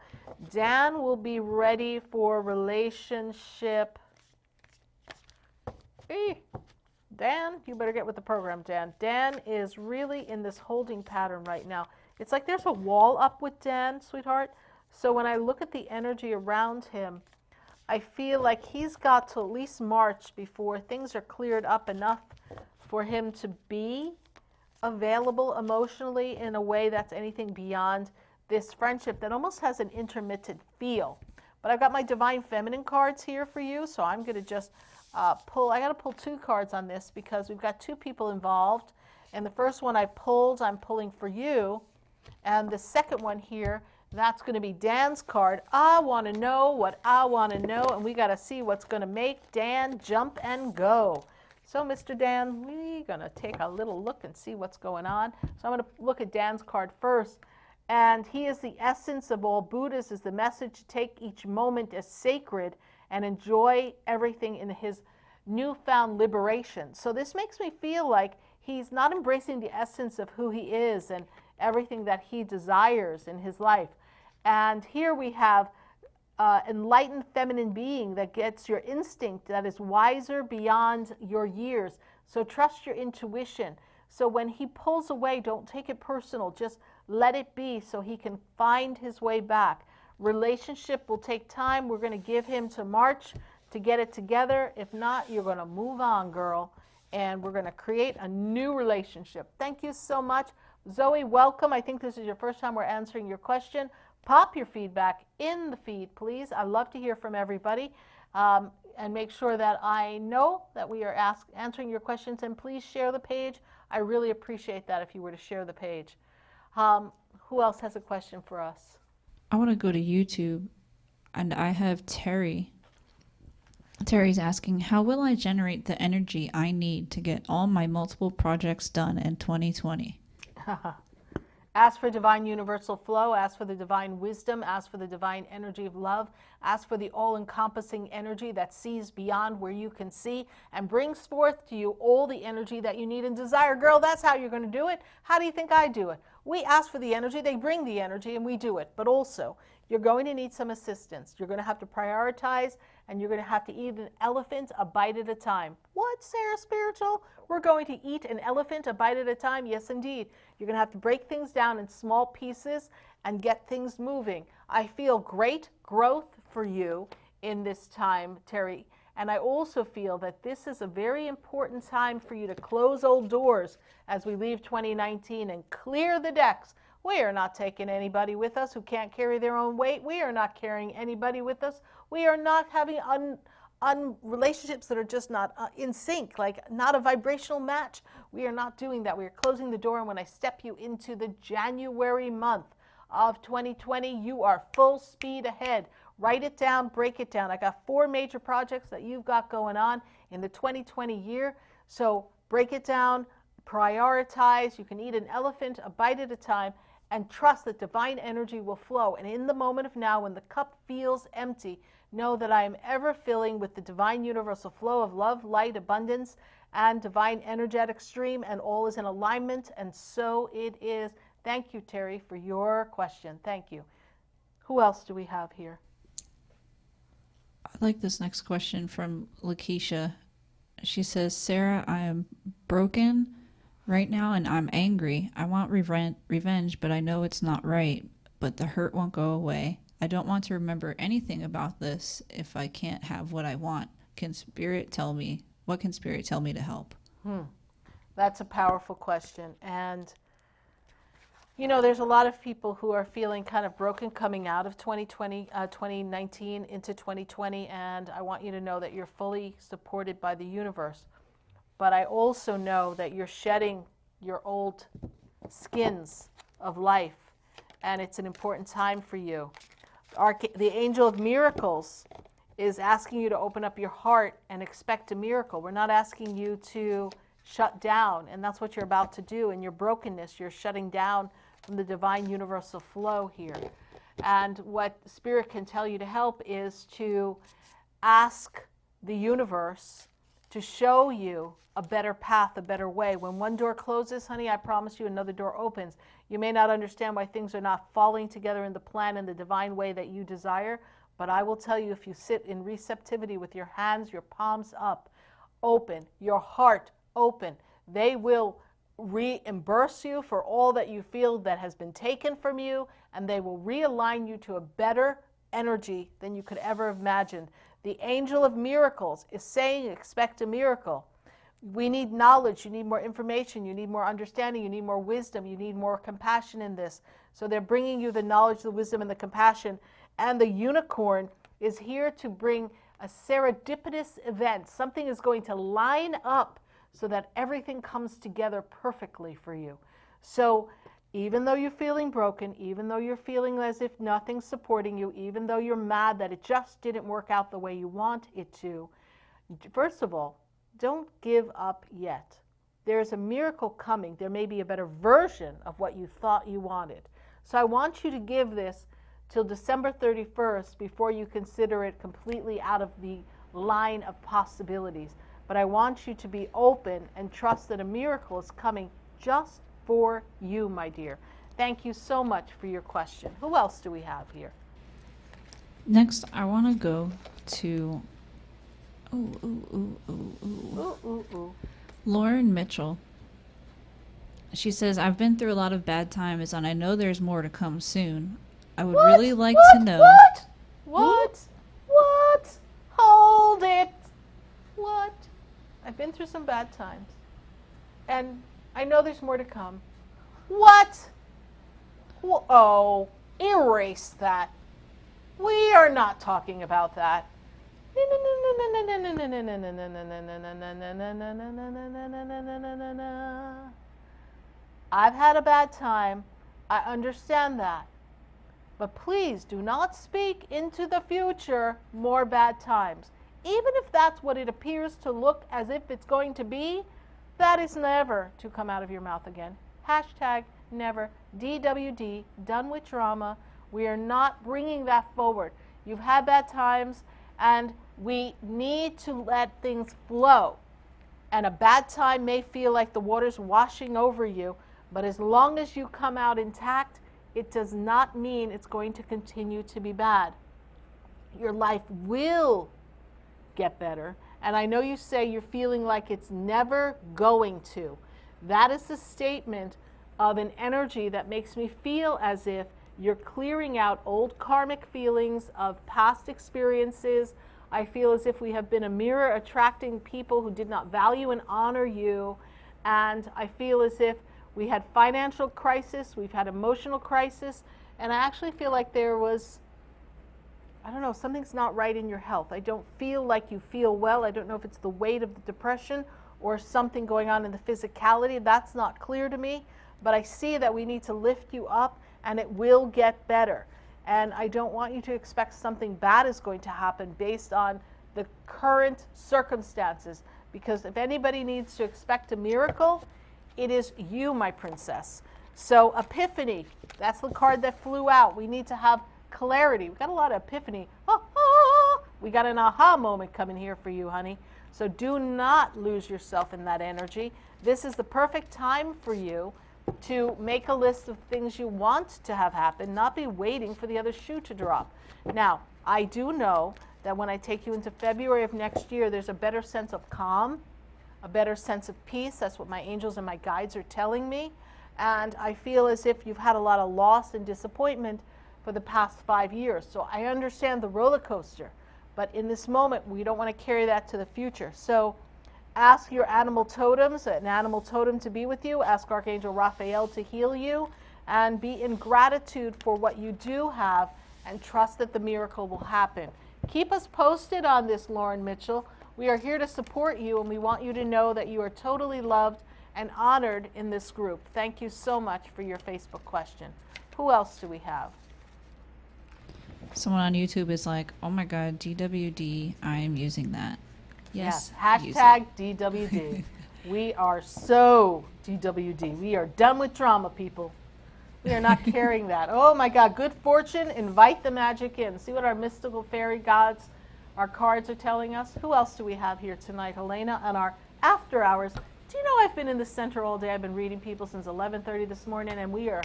Dan will be ready for relationship. Dan, you better get with the program, Dan. Dan is really in this holding pattern right now. It's like there's a wall up with Dan, sweetheart. So when I look at the energy around him, I feel like he's got to at least March before things are cleared up enough for him to be available emotionally in a way that's anything beyond this friendship that almost has an intermittent feel. But I've got my Divine Feminine cards here for you, so I'm going to just pull. I got to pull two cards on this because we've got two people involved. And the first one I pulled, I'm pulling for you. And the second one here, that's going to be Dan's card. I want to know what I want to know, and we got to see what's going to make Dan jump and go. So, Mr. Dan, we're going to take a little look and see what's going on. So I'm going to look at Dan's card first. And he is the essence of all Buddhas, is the message to take each moment as sacred and enjoy everything in his newfound liberation. So this makes me feel like he's not embracing the essence of who he is and everything that he desires in his life. And here we have enlightened feminine being that gets your instinct, that is wiser beyond your years. So trust your intuition. So when he pulls away, don't take it personal. Just let it be so he can find his way back. Relationship will take time. We're going to give him to March to get it together. If not, you're going to move on, girl, and we're going to create a new relationship. Thank you so much. Zoe, welcome. I think this is your first time we're answering your question. Pop your feedback in the feed, please. I love to hear from everybody. And make sure that I know that we are answering your questions, and please share the page. I really appreciate that if you were to share the page. Who else has a question for us? I want to go to YouTube, and I have Terry. Terry's asking, how will I generate the energy I need to get all my multiple projects done in 2020? Ask for divine universal flow, ask for the divine wisdom, ask for the divine energy of love, ask for the all-encompassing energy that sees beyond where you can see and brings forth to you all the energy that you need and desire. Girl, that's how you're going to do it. How do you think I do it? We ask for the energy, they bring the energy, and we do it. But also, you're going to need some assistance. You're going to have to prioritize, and you're going to have to eat an elephant a bite at a time. What, Sarah Spiritual? We're going to eat an elephant a bite at a time? Yes, indeed. You're going to have to break things down in small pieces and get things moving. I feel great growth for you in this time, Terry. And I also feel that this is a very important time for you to close old doors as we leave 2019 and clear the decks. We are not taking anybody with us who can't carry their own weight. We are not carrying anybody with us. We are not having relationships that are just not in sync, like not a vibrational match. We are not doing that. We are closing the door. And when I step you into the January month of 2020, you are full speed ahead. Write it down, break it down. I got 4 major projects that you've got going on in the 2020 year. So break it down, prioritize. You can eat an elephant a bite at a time, and trust that divine energy will flow. And in the moment of now, when the cup feels empty, know that I am ever filling with the divine universal flow of love, light, abundance, and divine energetic stream, and all is in alignment, and so it is. Thank you, Terry, for your question. Thank you. Who else do we have here? I like this next question from Lakeisha. She says, Sarah, I am broken right now and I'm angry. I want revenge, but I know it's not right. But the hurt won't go away. I don't want to remember anything about this if I can't have what I want. What can Spirit tell me to help? That's a powerful question. And you know, there's a lot of people who are feeling kind of broken coming out of 2019 into 2020, and I want you to know that you're fully supported by the universe. But I also know that you're shedding your old skins of life, and it's an important time for you. The angel of miracles is asking you to open up your heart and expect a miracle. We're not asking you to shut down, and that's what you're about to do. In your brokenness, you're shutting down from the divine universal flow here. And what Spirit can tell you to help is to ask the universe to show you a better path, a better way. When one door closes, honey, I promise you another door opens. You may not understand why things are not falling together in the plan and the divine way that you desire, but I will tell you, if you sit in receptivity with your hands, your palms up, open, your heart open, they will reimburse you for all that you feel that has been taken from you, and they will realign you to a better energy than you could ever have imagined. The angel of miracles is saying, expect a miracle. We need knowledge, you need more information, you need more understanding, you need more wisdom, you need more compassion in this. So they're bringing you the knowledge, the wisdom, and the compassion. And the unicorn is here to bring a serendipitous event. Something is going to line up so that everything comes together perfectly for you. So even though you're feeling broken, even though you're feeling as if nothing's supporting you, even though you're mad that it just didn't work out the way you want it to, first of all, don't give up yet. There's a miracle coming. There may be a better version of what you thought you wanted. So I want you to give this till December 31st before you consider it completely out of the line of possibilities. But I want you to be open and trust that a miracle is coming just for you, my dear. Thank you so much for your question. Who else do we have here? Next, I want to go to Lauren Mitchell. She says, I've been through a lot of bad times and I know there's more to come soon. I would really like to know. What? Hold it. What? I've been through some bad times. And I know there's more to come. What? Oh, erase that. We are not talking about that. I've had a bad time. I understand that. But please do not speak into the future more bad times. Even if that's what it appears to look as if it's going to be, that is never to come out of your mouth again. Hashtag never. DWD, done with drama. We are not bringing that forward. You've had bad times, and we need to let things flow. And a bad time may feel like the water's washing over you, but as long as you come out intact, it does not mean it's going to continue to be bad. Your life will get better. And I know you say you're feeling like it's never going to. That is a statement of an energy that makes me feel as if you're clearing out old karmic feelings of past experiences, I feel as if we have been a mirror attracting people who did not value and honor you. And I feel as if we had financial crisis, we've had emotional crisis, and I actually feel like there was, I don't know, something's not right in your health. I don't feel like you feel well. I don't know if it's the weight of the depression or something going on in the physicality. That's not clear to me, but I see that we need to lift you up, and it will get better. And I don't want you to expect something bad is going to happen based on the current circumstances, because if anybody needs to expect a miracle, it is you, my princess. So Epiphany, that's the card that flew out. We need to have clarity. We got a lot of epiphany. We got an aha moment coming here for you, honey. So do not lose yourself in that energy. This is the perfect time for you to make a list of things you want to have happen, not be waiting for the other shoe to drop. Now, I do know that when I take you into February of next year, there's a better sense of calm, a better sense of peace. That's what my angels and my guides are telling me. And I feel as if you've had a lot of loss and disappointment for the past 5 years. So I understand the roller coaster, but in this moment, we don't want to carry that to the future. So ask your animal totems, an animal totem to be with you. Ask Archangel Raphael to heal you, and be in gratitude for what you do have, and trust that the miracle will happen. Keep us posted on this, Lauren Mitchell. We are here to support you, and we want you to know that you are totally loved and honored in this group. Thank you so much for your Facebook question. Who else do we have? Someone on YouTube is like, oh my God, DWD, I am using that. Yes. Hashtag DWD. We are so DWD. We are done with drama, people. We are not carrying that. Oh my God, good fortune, invite the magic in. See what our mystical fairy gods, our cards are telling us. Who else do we have here tonight, Helena, on our after hours? Do you know I've been in the center all day? I've been reading people since 11:30 this morning, and we are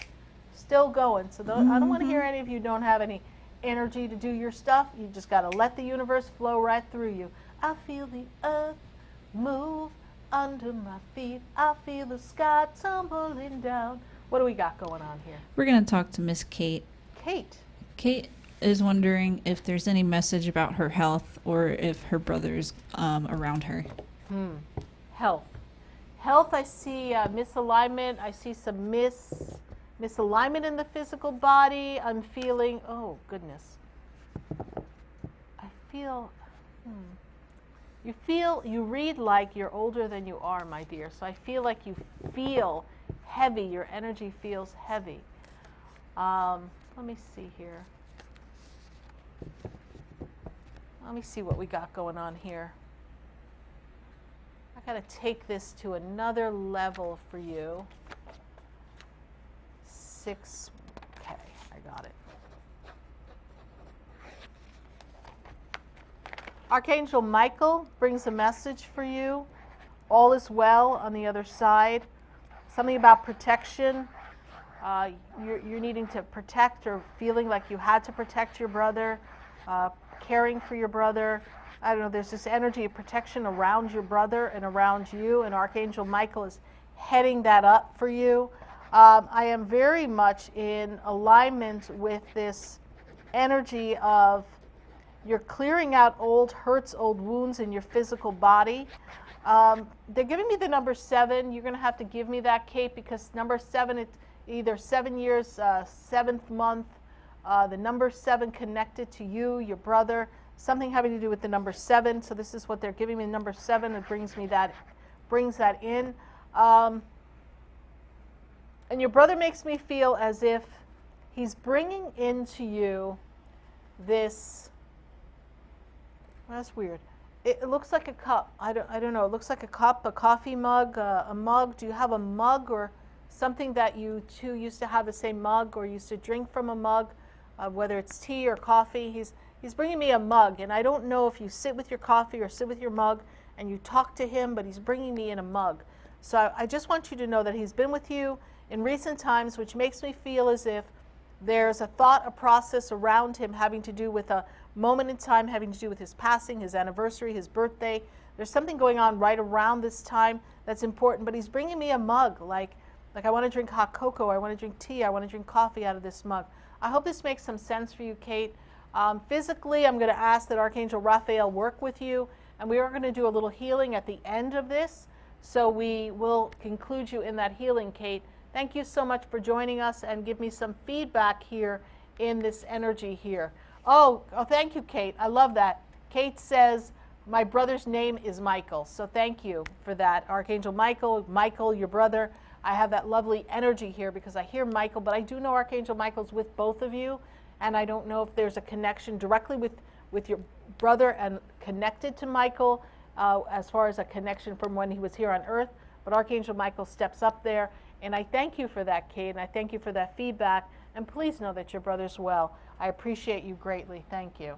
still going. So I don't want to hear any of you don't have any energy to do your stuff. You just got to let the universe flow right through you. I feel the earth move under my feet. I feel the sky tumbling down. What do we got going on here? We're going to talk to Miss Kate. Kate is wondering if there's any message about her health, or if her brother's around her. Health, I see misalignment. I see some misalignment in the physical body. I'm feeling, oh goodness. I feel, you read like you're older than you are, my dear. So I feel like you feel heavy. Your energy feels heavy. Let me see here. Let me see what we got going on here. I got to take this to another level for you. 6, okay, I got it. Archangel Michael brings a message for you. All is well on the other side. Something about protection. You're needing to protect, or feeling like you had to protect your brother, caring for your brother. I don't know, there's this energy of protection around your brother and around you, and Archangel Michael is heading that up for you. I am very much in alignment with this energy of you're clearing out old hurts, old wounds in your physical body. They're giving me the number 7. You're going to have to give me that, Kate, because number 7, it's either 7 years, 7th month, the number 7 connected to you, your brother, something having to do with the number 7. So this is what they're giving me, number 7. It brings that in. And your brother makes me feel as if he's bringing into you this, well, that's weird. It looks like a cup. I don't know. It looks like a cup, a coffee mug, a mug. Do you have a mug or something that you two used to have the same mug, or used to drink from a mug, whether it's tea or coffee? He's bringing me a mug, and I don't know if you sit with your coffee or sit with your mug and you talk to him, but he's bringing me in a mug. So I just want you to know that he's been with you in recent times, which makes me feel as if there's a thought, a process around him having to do with a moment in time, having to do with his passing, his anniversary, his birthday. There's something going on right around this time that's important, but he's bringing me a mug, like I want to drink hot cocoa, I want to drink tea, I want to drink coffee out of this mug. I hope this makes some sense for you, Kate. Physically, I'm going to ask that Archangel Raphael work with you, and we are going to do a little healing at the end of this. So we will conclude you in that healing, Kate. Thank you so much for joining us, and give me some feedback here in this energy here. Oh, thank you, Kate. I love that. Kate says, my brother's name is Michael. So thank you for that. Archangel Michael, your brother. I have that lovely energy here because I hear Michael, but I do know Archangel Michael's with both of you, and I don't know if there's a connection directly with your brother and connected to Michael as far as a connection from when he was here on Earth, but Archangel Michael steps up there, and I thank you for that, Kate, and I thank you for that feedback, and please know that your brother's well. I appreciate you greatly. Thank you.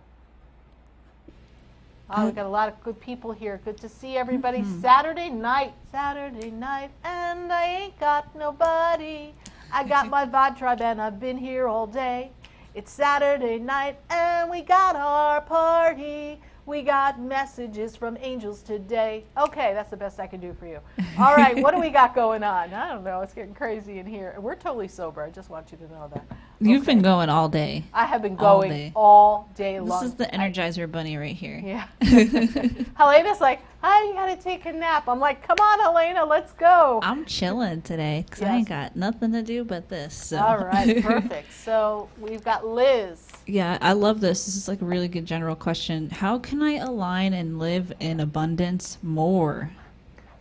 Oh, we got a lot of good people here. Good to see everybody. Saturday night, and I ain't got nobody. I got my vibe tribe, and I've been here all day. It's Saturday night, and we got our party. We got messages from angels today. Okay, that's the best I can do for you. All right, what do we got going on? I don't know. It's getting crazy in here. We're totally sober. I just want you to know that. You've been going all day. I have been going all day long. This is the Energizer Bunny right here. Yeah. Helena's like, I gotta take a nap. I'm like, come on, Helena, let's go. I'm chilling today because I ain't got nothing to do but this. So. All right, perfect. So we've got Liz. Yeah, I love this. This is like a really good general question. How can I align and live in abundance more?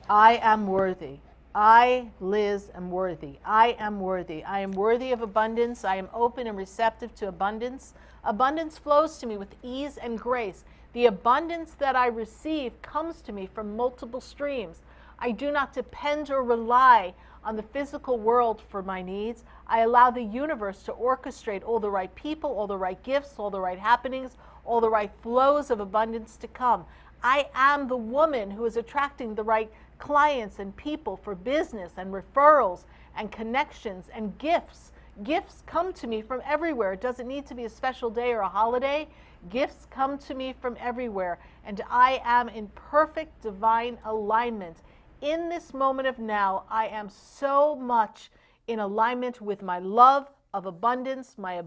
I am worthy. I, Liz, am worthy. I am worthy. I am worthy of abundance. I am open and receptive to abundance. Abundance flows to me with ease and grace. The abundance that I receive comes to me from multiple streams. I do not depend or rely on the physical world for my needs. I allow the universe to orchestrate all the right people, all the right gifts, all the right happenings, all the right flows of abundance to come. I am the woman who is attracting the right clients and people for business and referrals and connections and gifts. Gifts come to me from everywhere. It doesn't need to be a special day or a holiday. Gifts come to me from everywhere. And I am in perfect divine alignment. In this moment of now, I am so much in alignment with my love of abundance, my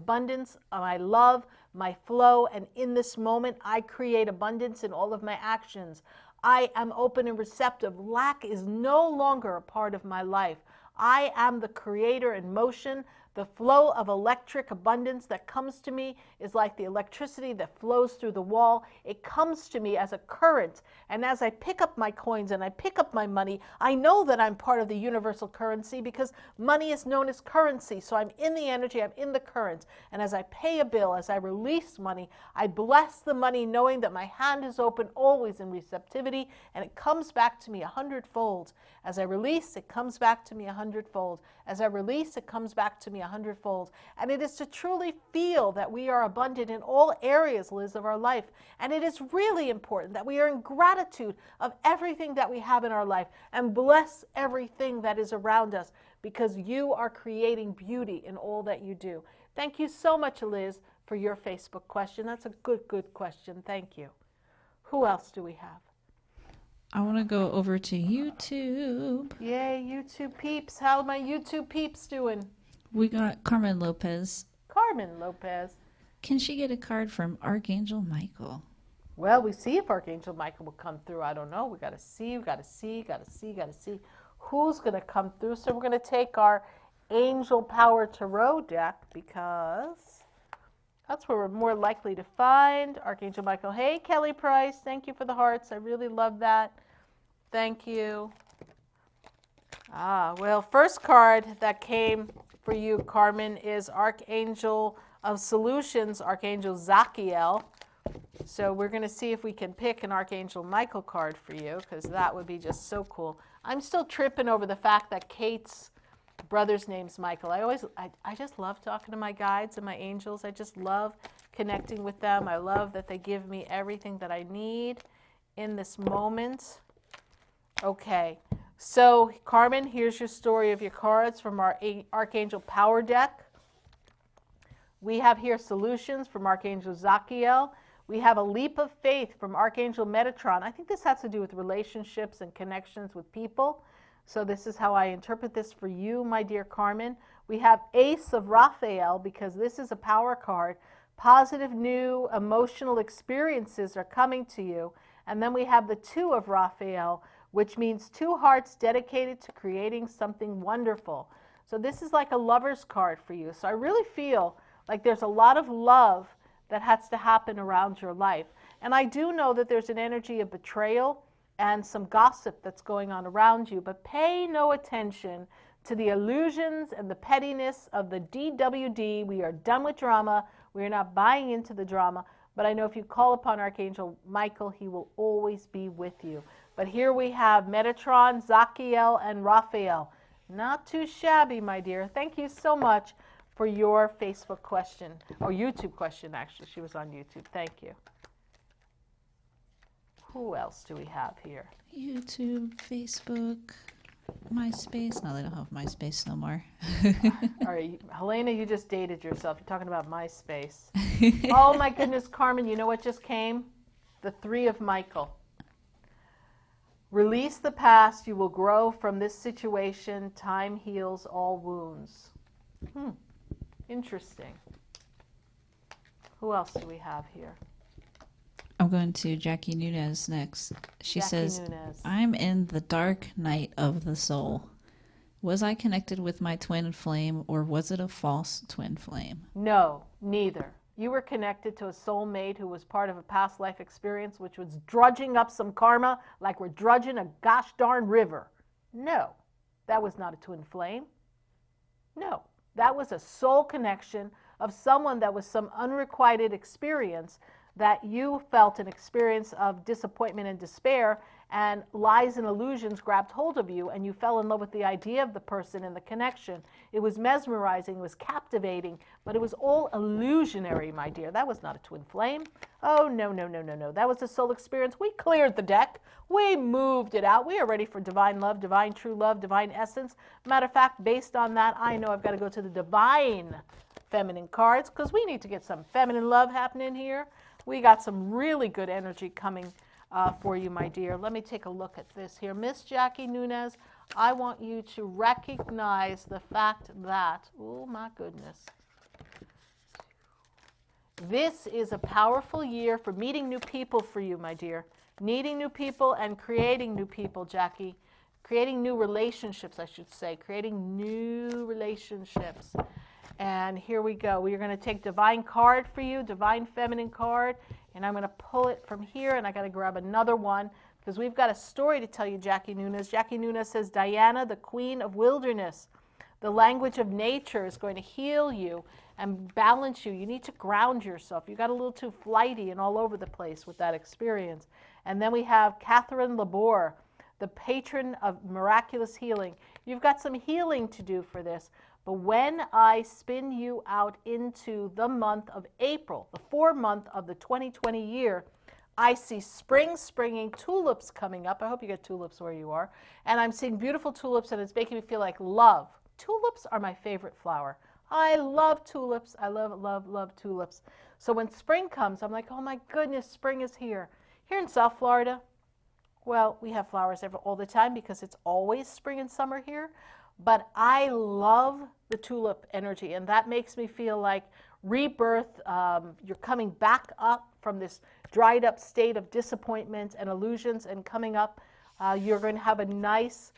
love, my flow. And in this moment, I create abundance in all of my actions. I am open and receptive. Lack is no longer a part of my life. I am the creator in motion. The flow of electric abundance that comes to me is like the electricity that flows through the wall. It comes to me as a current. And as I pick up my coins and I pick up my money, I know that I'm part of the universal currency because money is known as currency. So I'm in the energy, I'm in the current. And as I pay a bill, as I release money, I bless the money knowing that my hand is open always in receptivity and it comes back to me 100-fold. As I release, it comes back to me 100-fold. As I release, it comes back to me 100-fold. And it is to truly feel that we are abundant in all areas, Liz, of our life. And it is really important that we are in gratitude of everything that we have in our life and bless everything that is around us because you are creating beauty in all that you do. Thank you so much, Liz, for your Facebook question. That's a good question. Thank you. Who else do we have? I want to go over to YouTube. Yay, YouTube peeps. How are my YouTube peeps doing? We got Carmen Lopez. Carmen Lopez. Can she get a card from Archangel Michael? Well, we see if Archangel Michael will come through. I don't know. We got to see. Who's going to come through. So we're going to take our Angel Power Tarot deck because that's where we're more likely to find Archangel Michael. Hey, Kelly Price. Thank you for the hearts. I really love that. Thank you. Well, first card that came for you, Carmen, is Archangel of Solutions, Archangel Zachiel. So we're going to see if we can pick an Archangel Michael card for you because that would be just so cool. I'm still tripping over the fact that Kate's brother's name's Michael. I just love talking to my guides and my angels. I just love connecting with them. I love that they give me everything that I need in this moment. Okay, so Carmen, here's your story of your cards from our Archangel Power deck. We have here Solutions from Archangel Zachiel. We have a Leap of Faith from Archangel Metatron. I think this has to do with relationships and connections with people. So this is how I interpret this for you, my dear Carmen. We have Ace of Raphael because this is a power card Positive new emotional experiences are coming to you. And then we have the 2 of Raphael, which means 2 hearts dedicated to creating something wonderful. So this is like a lover's card for you. So I really feel like there's a lot of love that has to happen around your life. And I do know that there's an energy of betrayal and some gossip that's going on around you, but pay no attention to the illusions and the pettiness of the DWD. We are done with drama. We are not buying into the drama. But I know if you call upon Archangel Michael, he will always be with you. But here we have Metatron, Zachiel, and Raphael. Not too shabby, my dear. Thank you so much for your Facebook question, or YouTube question, actually. She was on YouTube. Thank you. Who else do we have here? YouTube, Facebook, MySpace. No, they don't have MySpace no more. All right, Helena, you just dated yourself. You're talking about MySpace. Oh my goodness, Carmen, you know what just came? The 3 of Michael. Release the past. You will grow from this situation. Time heals all wounds. Interesting. Who else do we have here? I'm going to Jackie Nunez next. She says, Nunez. I'm in the dark night of the soul. Was I connected with my twin flame, or was it a false twin flame? No, neither. You were connected to a soulmate who was part of a past life experience, which was drudging up some karma like we're drudging a gosh darn river. No, that was not a twin flame. No, that was a soul connection of someone that was some unrequited experience that you felt, an experience of disappointment and despair, and lies and illusions grabbed hold of you, and you fell in love with the idea of the person and the connection. It was mesmerizing, it was captivating, but it was all illusionary, my dear. That was not a twin flame. Oh, no, no, no, no, no. That was a soul experience. We cleared the deck. We moved it out. We are ready for divine love, divine true love, divine essence. Matter of fact, based on that, I know I've got to go to the divine feminine cards, because we need to get some feminine love happening here. We got some really good energy coming for you, my dear. Let me take a look at this here. Miss Jackie Nunez, I want you to recognize the fact that, oh my goodness, this is a powerful year for meeting new people for you, my dear. Meeting new people and creating new people, Jackie. Creating new relationships, I should say. Creating new relationships. And here we go. We are going to take divine card for you, divine feminine card, and I'm going to pull it from here, and I got to grab another one because we've got a story to tell you, Jackie Nunez. Jackie Nunez says, Diana, the queen of wilderness, the language of nature is going to heal you and balance you. You need to ground yourself. You got a little too flighty and all over the place with that experience. And then we have Catherine Labor, the patron of miraculous healing. You've got some healing to do for this. But when I spin you out into the month of April, the 4th month of the 2020 year, I see spring springing, tulips coming up. I hope you get tulips where you are. And I'm seeing beautiful tulips, and it's making me feel like love. Tulips are my favorite flower. I love tulips. I love, love, love tulips. So when spring comes, I'm like, oh my goodness, spring is here. Here in South Florida, well, we have flowers all the time because it's always spring and summer here. But I love the tulip energy, and that makes me feel like rebirth. You're coming back up from this dried up state of disappointment and illusions, and coming up, you're going to have a nice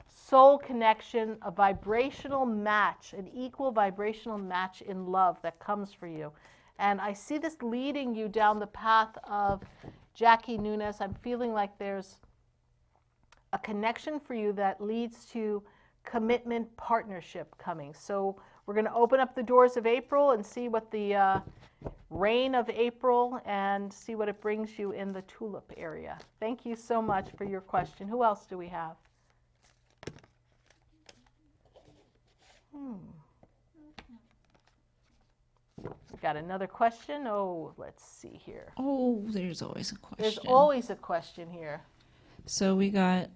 soul connection, a vibrational match, an equal vibrational match in love that comes for you. And I see this leading you down the path of Jackie Nunez. I'm feeling like there's a connection for you that leads to commitment, partnership coming. So we're going to open up the doors of April and see what the rain of April, and see what it brings you in the tulip area. Thank you so much for your question. Who else do we have? We got another question. Oh, let's see here. Oh, there's always a question. There's always a question here. So we got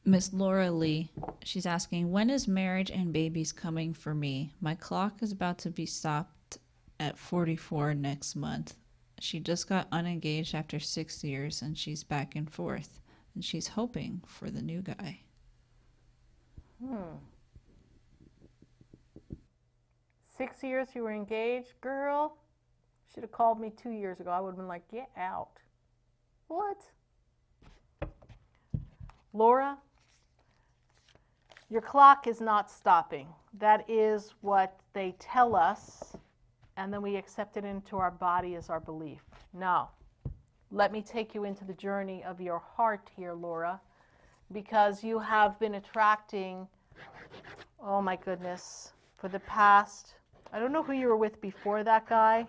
Miss Laura Lee. She's asking, when is marriage and babies coming for me? My clock is about to be stopped at 44 next month. She just got unengaged after 6 years, and she's back and forth. And she's hoping for the new guy. 6 years you were engaged? Girl, should have called me 2 years ago. I would have been like, get out. What? Laura, your clock is not stopping. That is what they tell us, and then we accept it into our body as our belief. Now, let me take you into the journey of your heart here, Laura, because you have been attracting, oh my goodness, for the past, I don't know who you were with before that guy,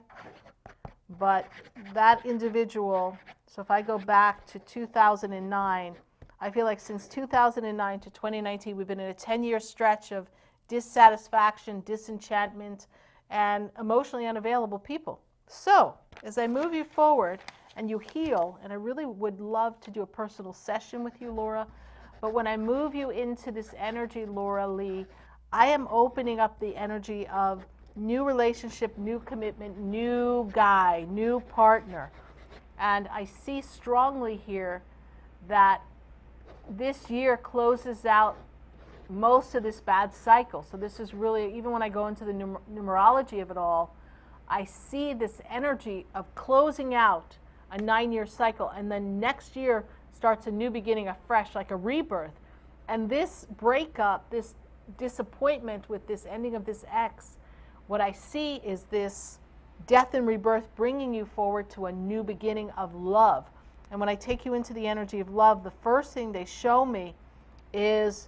but that individual, so if I go back to 2009, I feel like since 2009 to 2019, we've been in a 10-year stretch of dissatisfaction, disenchantment, and emotionally unavailable people. So, as I move you forward and you heal, and I really would love to do a personal session with you, Laura, but when I move you into this energy, Laura Lee, I am opening up the energy of new relationship, new commitment, new guy, new partner. And I see strongly here that this year closes out most of this bad cycle. So this is really, even when I go into the numerology of it all, I see this energy of closing out a 9-year cycle, and then next year starts a new beginning, afresh, like a rebirth. And this breakup, this disappointment with this ending of this ex, what I see is this death and rebirth bringing you forward to a new beginning of love. And when I take you into the energy of love, the first thing they show me is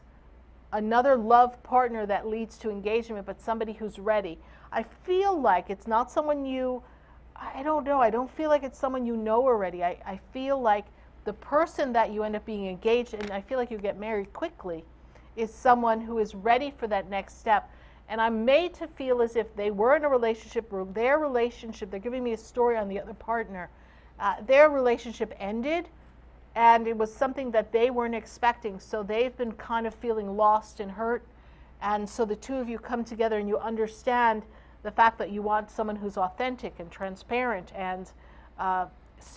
another love partner that leads to engagement, but somebody who's ready. I feel like it's not someone I don't know, I don't feel like it's someone you know already. I feel like the person that you end up being engaged in, I feel like you get married quickly, is someone who is ready for that next step. And I'm made to feel as if they were in a relationship, or their relationship, they're giving me a story on the other partner, their relationship ended, and it was something that they weren't expecting. So they've been kind of feeling lost and hurt. And so the two of you come together and you understand the fact that you want someone who's authentic and transparent and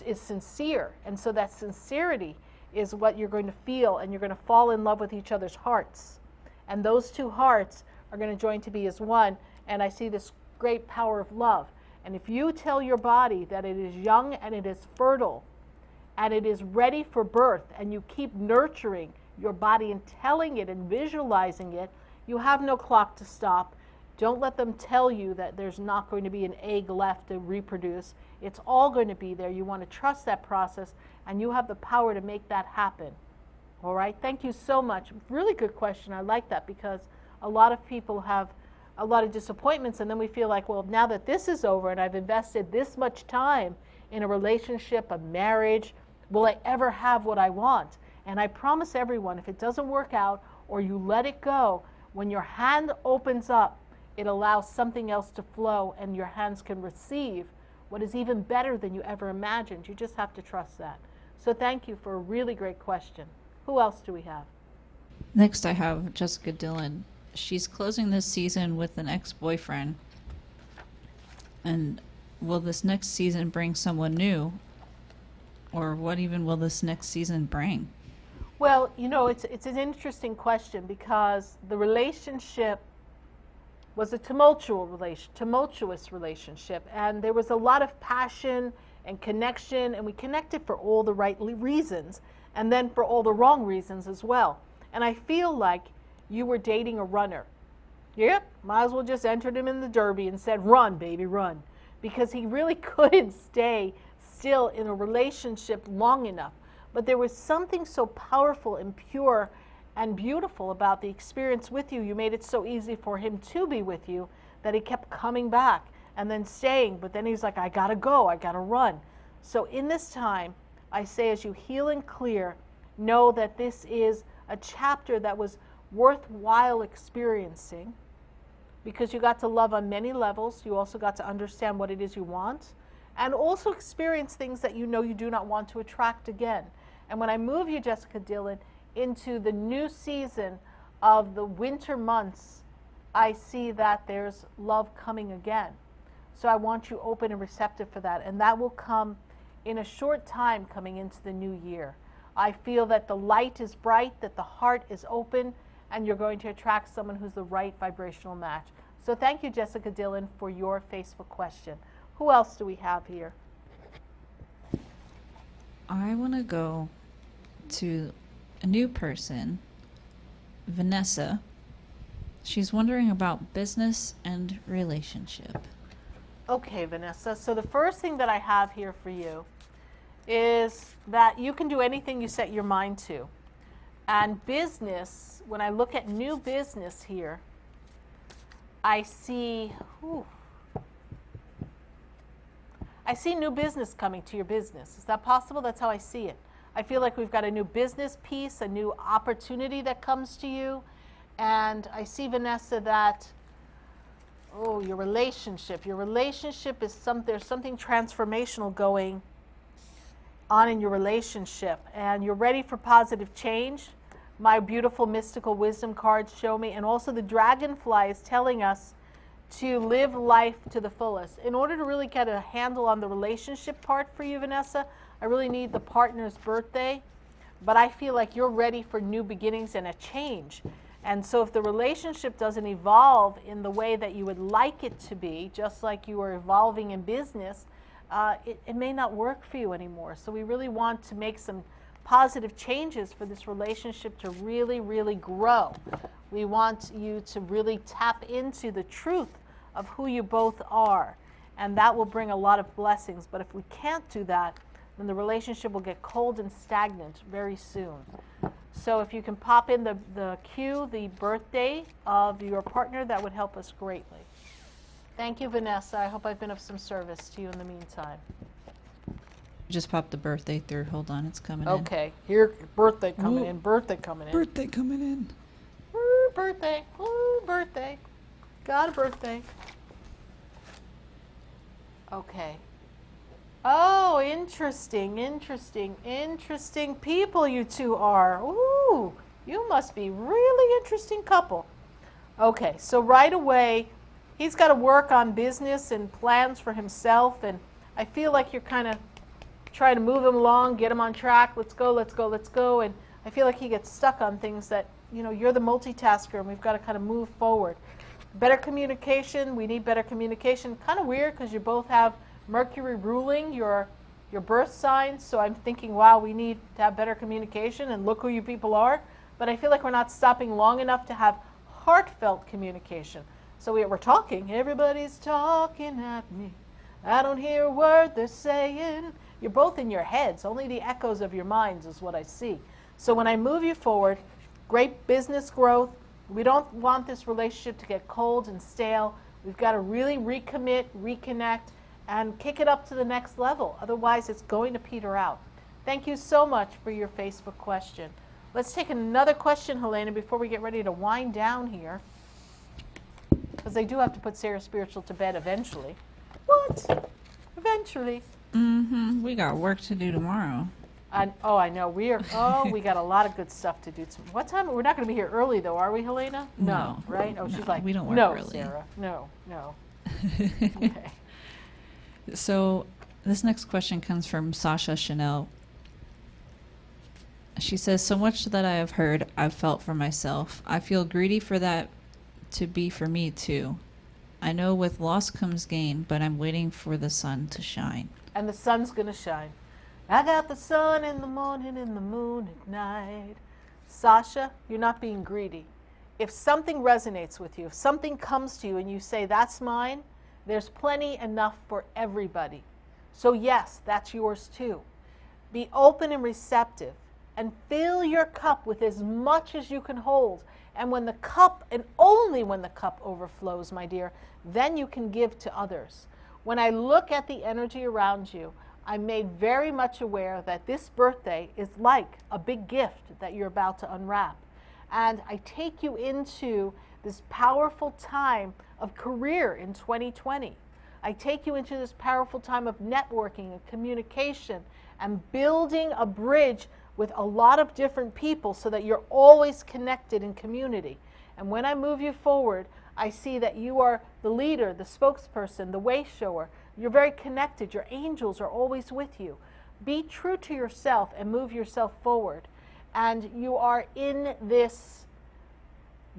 is sincere. And so that sincerity is what you're going to feel, and you're going to fall in love with each other's hearts. And those two hearts are going to join to be as one. And I see this great power of love. And if you tell your body that it is young and it is fertile and it is ready for birth, and you keep nurturing your body and telling it and visualizing it, you have no clock to stop. Don't let them tell you that there's not going to be an egg left to reproduce. It's all going to be there. You want to trust that process, and you have the power to make that happen. All right? Thank you so much. Really good question. I like that, because a lot of people have a lot of disappointments, and then we feel like, well, now that this is over and I've invested this much time in a relationship, a marriage, will I ever have what I want? And I promise everyone, if it doesn't work out or you let it go, when your hand opens up, it allows something else to flow, and your hands can receive what is even better than you ever imagined. You just have to trust that. So thank you for a really great question. Who else do we have? Next, I have Jessica Dillon. She's closing this season with an ex-boyfriend. And will this next season bring someone new? Or what even will this next season bring? Well, you know, it's an interesting question, because the relationship was a tumultuous relationship, and there was a lot of passion and connection, and we connected for all the right reasons, and then for all the wrong reasons as well. And I feel like you were dating a runner. Yep, might as well just entered him in the Derby and said, run, baby, run. Because he really couldn't stay still in a relationship long enough. But there was something so powerful and pure and beautiful about the experience with you. You made it so easy for him to be with you that he kept coming back and then staying. But then he's like, I gotta go, I gotta run. So in this time, I say, as you heal and clear, know that this is a chapter that was worthwhile experiencing, because you got to love on many levels. You also got to understand what it is you want, and also experience things that you know you do not want to attract again. And when I move you, Jessica Dillon, into the new season of the winter months, I see that there's love coming again. So I want you open and receptive for that. And that will come in a short time coming into the new year. I feel that the light is bright, that the heart is open, and you're going to attract someone who's the right vibrational match. So thank you, Jessica Dillon, for your Facebook question. Who else do we have here? I want to go to a new person, Vanessa. She's wondering about business and relationship. Okay, Vanessa. So the first thing that I have here for you is that you can do anything you set your mind to. And business, when I look at new business here, I see new business coming to your business. Is that possible? That's how I see it. I feel like we've got a new business piece, a new opportunity that comes to you. And I see, Vanessa, that, your relationship. Your relationship is there's something transformational going on in your relationship. And you're ready for positive change. My beautiful mystical wisdom cards show me. And also the dragonfly is telling us to live life to the fullest. In order to really get a handle on the relationship part for you, Vanessa, I really need the partner's birthday. But I feel like you're ready for new beginnings and a change. And so if the relationship doesn't evolve in the way that you would like it to be, just like you are evolving in business, it may not work for you anymore. So we really want to make some positive changes for this relationship to really, really grow. We want you to really tap into the truth of who you both are. And that will bring a lot of blessings. But if we can't do that, then the relationship will get cold and stagnant very soon. So if you can pop in the cue, the birthday of your partner, that would help us greatly. Thank you, Vanessa. I hope I've been of some service to you in the meantime. Just popped the birthday through. Hold on, it's coming in. Okay, here, birthday coming in, birthday coming in. Birthday coming in. Ooh, birthday, ooh, birthday. Got a birthday. Okay. Oh, interesting people you two are. Ooh, you must be really interesting couple. Okay, so right away, he's got to work on business and plans for himself, and I feel like you're kind of trying to move him along, get him on track. Let's go. And I feel like he gets stuck on things that, you're the multitasker, and we've got to kind of move forward. Better communication. We need better communication. Kind of weird because you both have Mercury ruling your birth sign, so I'm thinking, wow, we need to have better communication, and look who you people are. But I feel like we're not stopping long enough to have heartfelt communication. So we're talking. Everybody's talking at me. I don't hear a word they're saying. You're both in your heads. Only the echoes of your minds is what I see. So when I move you forward, great business growth. We don't want this relationship to get cold and stale. We've got to really recommit, reconnect, and kick it up to the next level. Otherwise, it's going to peter out. Thank you so much for your Facebook question. Let's take another question, Helena, before we get ready to wind down here. Because they do have to put Sarah Spiritual to bed eventually. What? Eventually. Mm-hmm. We got work to do tomorrow. I know. We got a lot of good stuff to do. What time? We're not going to be here early, though, are we, Helena? No. Right? Oh, no, she's like, we don't work no, early. Sarah. No. Okay. So this next question comes from Sasha Chanel. She says, so much that I have heard, I've felt for myself. I feel greedy for that to be for me, too. I know with loss comes gain, but I'm waiting for the sun to shine. And the sun's going to shine. I got the sun in the morning and the moon at night. Sasha, you're not being greedy. If something resonates with you, if something comes to you and you say, that's mine, there's plenty enough for everybody. So yes, that's yours too. Be open and receptive and fill your cup with as much as you can hold. And when the cup, and only when the cup overflows, my dear, then you can give to others. When I look at the energy around you, I'm made very much aware that this birthday is like a big gift that you're about to unwrap. And I take you into this powerful time of career in 2020. I take you into this powerful time of networking and communication and building a bridge with a lot of different people so that you're always connected in community. And when I move you forward, I see that you are the leader, the spokesperson, the way shower. You're very connected. Your angels are always with you. Be true to yourself and move yourself forward. And you are in this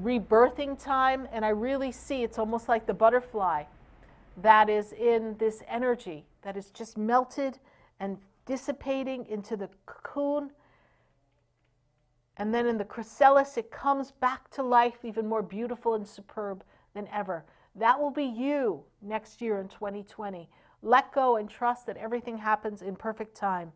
rebirthing time, and I really see it's almost like the butterfly that is in this energy that is just melted and dissipating into the cocoon. And then in the chrysalis, it comes back to life even more beautiful and superb than ever. That will be you next year in 2020. Let go and trust that everything happens in perfect time.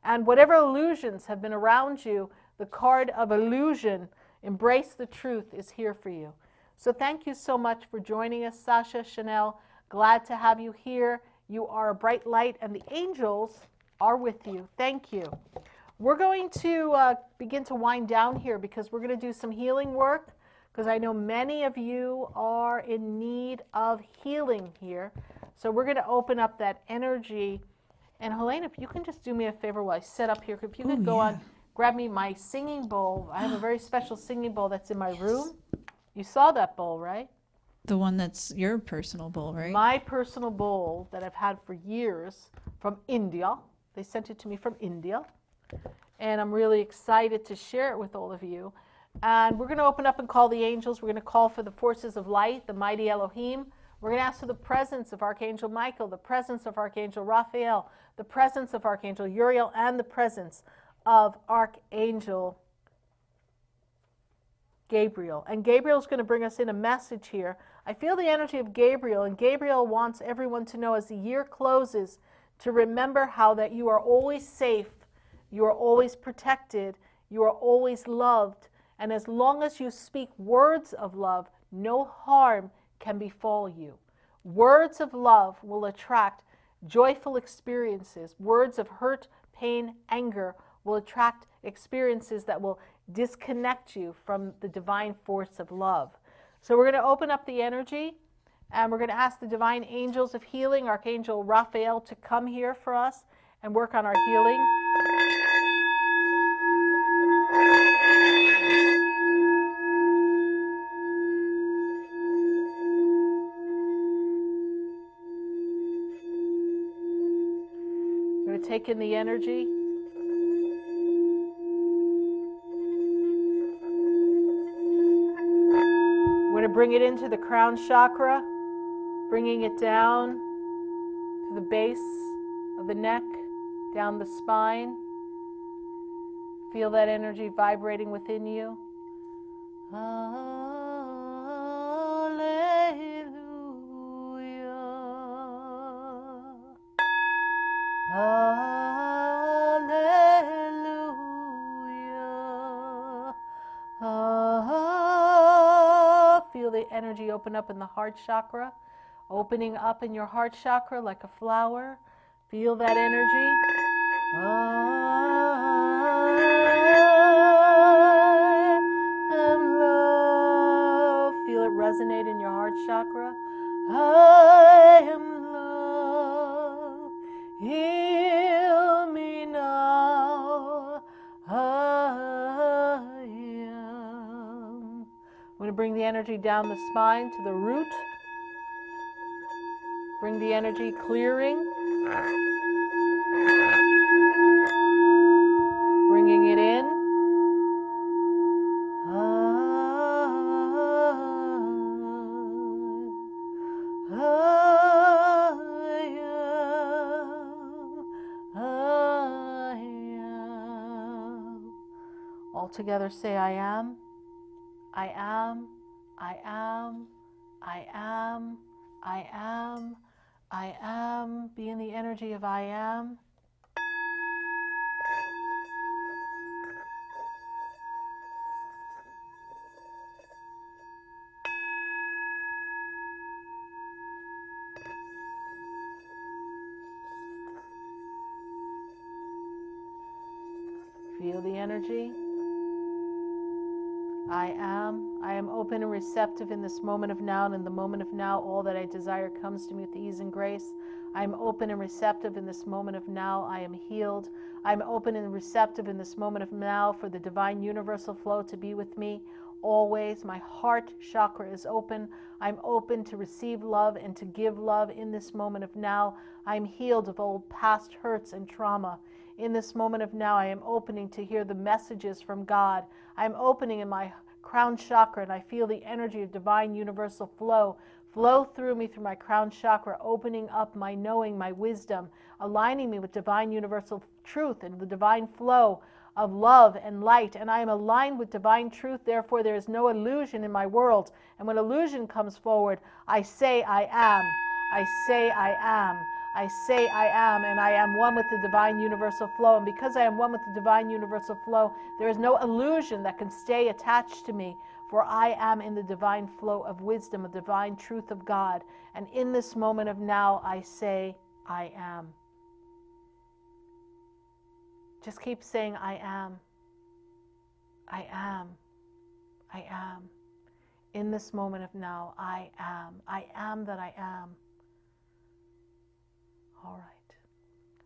And whatever illusions have been around you, the card of illusion, embrace the truth, is here for you. So thank you so much for joining us, Sasha, Chanel. Glad to have you here. You are a bright light, and the angels are with you. Thank you. We're going to begin to wind down here because we're going to do some healing work, because I know many of you are in need of healing here. So we're going to open up that energy. And Helene, if you can just do me a favor while I set up here, if you could go on, grab me my singing bowl. I have a very special singing bowl that's in my room. You saw that bowl, right? The one that's your personal bowl, right? My personal bowl that I've had for years from India. They sent it to me from India. And I'm really excited to share it with all of you. And we're going to open up and call the angels. We're going to call for the forces of light, the mighty Elohim. We're going to ask for the presence of Archangel Michael, the presence of Archangel Raphael, the presence of Archangel Uriel, and the presence of Archangel Gabriel. And Gabriel's going to bring us in a message here. I feel the energy of Gabriel, and Gabriel wants everyone to know as the year closes to remember how that you are always safe, you are always protected, you are always loved, and as long as you speak words of love, no harm can befall you. Words of love will attract joyful experiences. Words of hurt, pain, anger will attract experiences that will disconnect you from the divine force of love. So we're going to open up the energy, and we're going to ask the divine angels of healing, Archangel Raphael, to come here for us and work on our healing. We're going to take in the energy. We're going to bring it into the crown chakra, bringing it down to the base of the neck, down the spine. Feel that energy vibrating within you. Feel the energy open up in the heart chakra, opening up in your heart chakra like a flower. Feel that energy. Feel it resonate in your heart chakra. I am love. Heal me now. I am. I'm going to bring the energy down the spine to the root. Bring the energy clearing. Bringing it in. All together say, I am, I am, I am, I am, I am, I am. Be in the energy of I am. Feel the energy. I am open and receptive in this moment of now, and in the moment of now, all that I desire comes to me with ease and grace. I am open and receptive in this moment of now. I am healed. I am open and receptive in this moment of now for the divine universal flow to be with me always. My heart chakra is open. I'm open to receive love and to give love in this moment of now. I'm healed of old past hurts and trauma. In this moment of now, I am opening to hear the messages from God. I'm opening in my crown chakra, and I feel the energy of divine universal flow through me, through my crown chakra, opening up my knowing, my wisdom, aligning me with divine universal truth and the divine flow of love and light. And I am aligned with divine truth, therefore there is no illusion in my world. And when illusion comes forward, I say I am. I say I am. I say I am, and I am one with the divine universal flow. And because I am one with the divine universal flow, there is no illusion that can stay attached to me, for I am in the divine flow of wisdom, the divine truth of God. And in this moment of now, I say I am. Just keep saying I am. I am. I am. In this moment of now, I am. I am that I am. All right.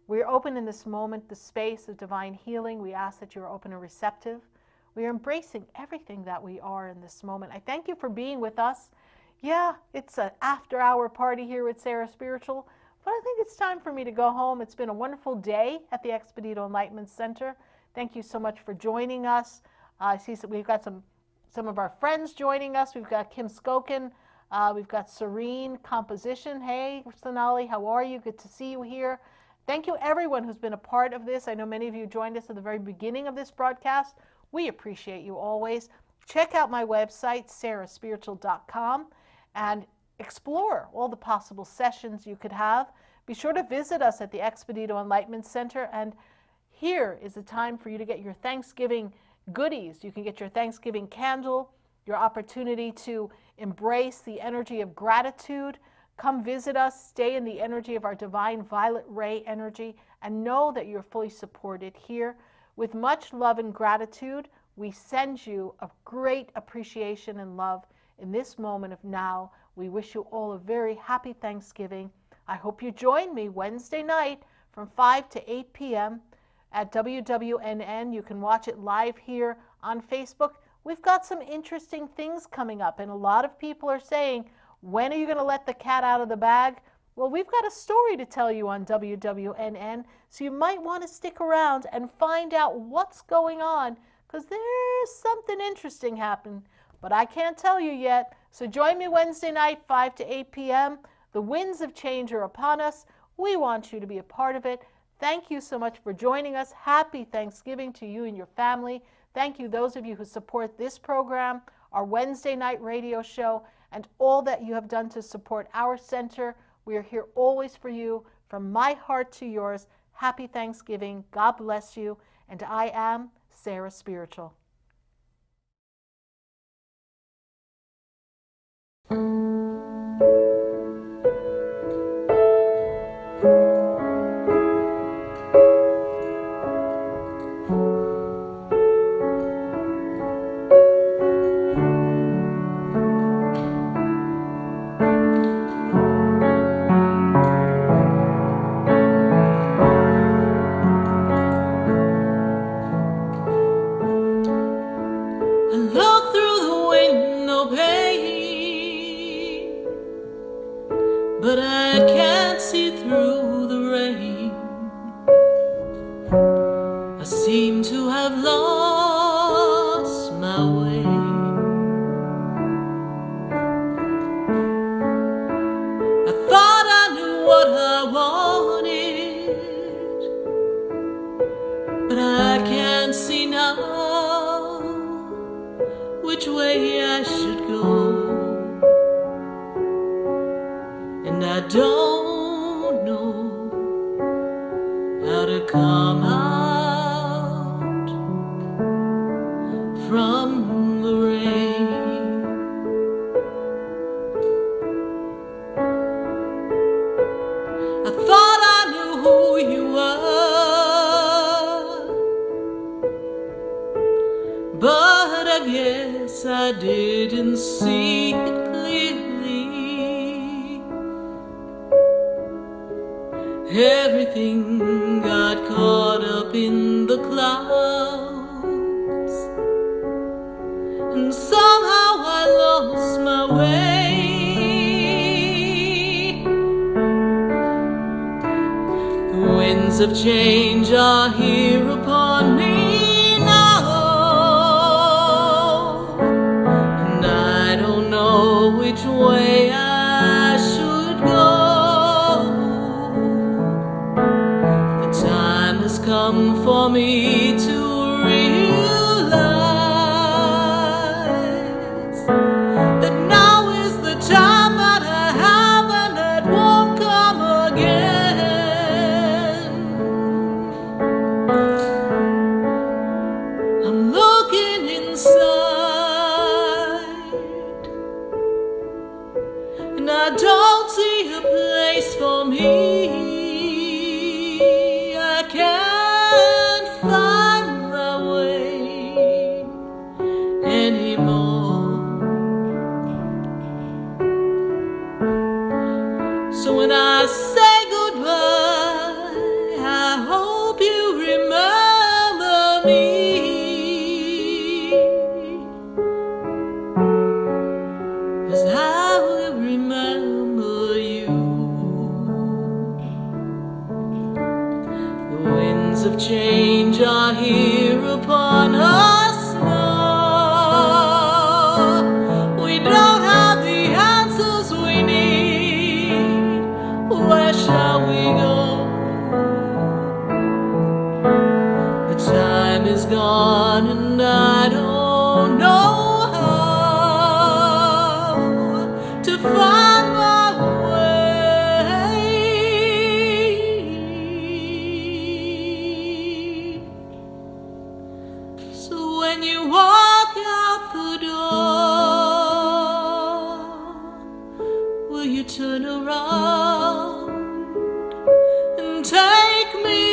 We are open in this moment, the space of divine healing. We ask that you are open and receptive. We are embracing everything that we are in this moment. I thank you for being with us. Yeah, it's an after-hour party here with Sarah Spiritual, but I think it's time for me to go home. It's been a wonderful day at the Expedito Enlightenment Center. Thank you so much for joining us. I see we've got some of our friends joining us. We've got Kim Skokin. We've got Serene Composition. Hey, Sonali, how are you? Good to see you here. Thank you, everyone who's been a part of this. I know many of you joined us at the very beginning of this broadcast. We appreciate you always. Check out my website, sarahspiritual.com, and explore all the possible sessions you could have. Be sure to visit us at the Expedito Enlightenment Center, and here is the time for you to get your Thanksgiving goodies. You can get your Thanksgiving candle, your opportunity to embrace the energy of gratitude. Come visit us, stay in the energy of our divine violet ray energy, and know that you're fully supported here. With much love and gratitude, we send you a great appreciation and love in this moment of now. We wish you all a very happy Thanksgiving. I hope you join me Wednesday night from 5 to 8 p.m. at WWNN. You can watch it live here on Facebook. We've got some interesting things coming up, and a lot of people are saying, when are you going to let the cat out of the bag? Well, we've got a story to tell you on WWNN, so you might want to stick around and find out what's going on, because there's something interesting happening, but I can't tell you yet. So join me Wednesday night, 5 to 8 p.m. The winds of change are upon us. We want you to be a part of it. Thank you so much for joining us. Happy Thanksgiving to you and your family. Thank you, those of you who support this program, our Wednesday night radio show, and all that you have done to support our center. We are here always for you. From my heart to yours, happy Thanksgiving. God bless you. And I am Sarah Spiritual. But I can't see through the rain. I seem to have lost my way. I thought I knew what I wanted, but I can't see now which way I should go. And I don't know how to come out from the rain. I thought I knew who you were, but I guess I didn't see it clearly. Everything got caught up in the clouds, and somehow I lost my way. The winds of change are here upon me now. anymore. So when I say goodbye, I hope you remember me, 'cause I will remember you. The winds of change are here upon us now. We don't have the answers we need. Where shall we go? The time is gone and I don't know how to find my way. So when you walk out the door, will you turn around and take me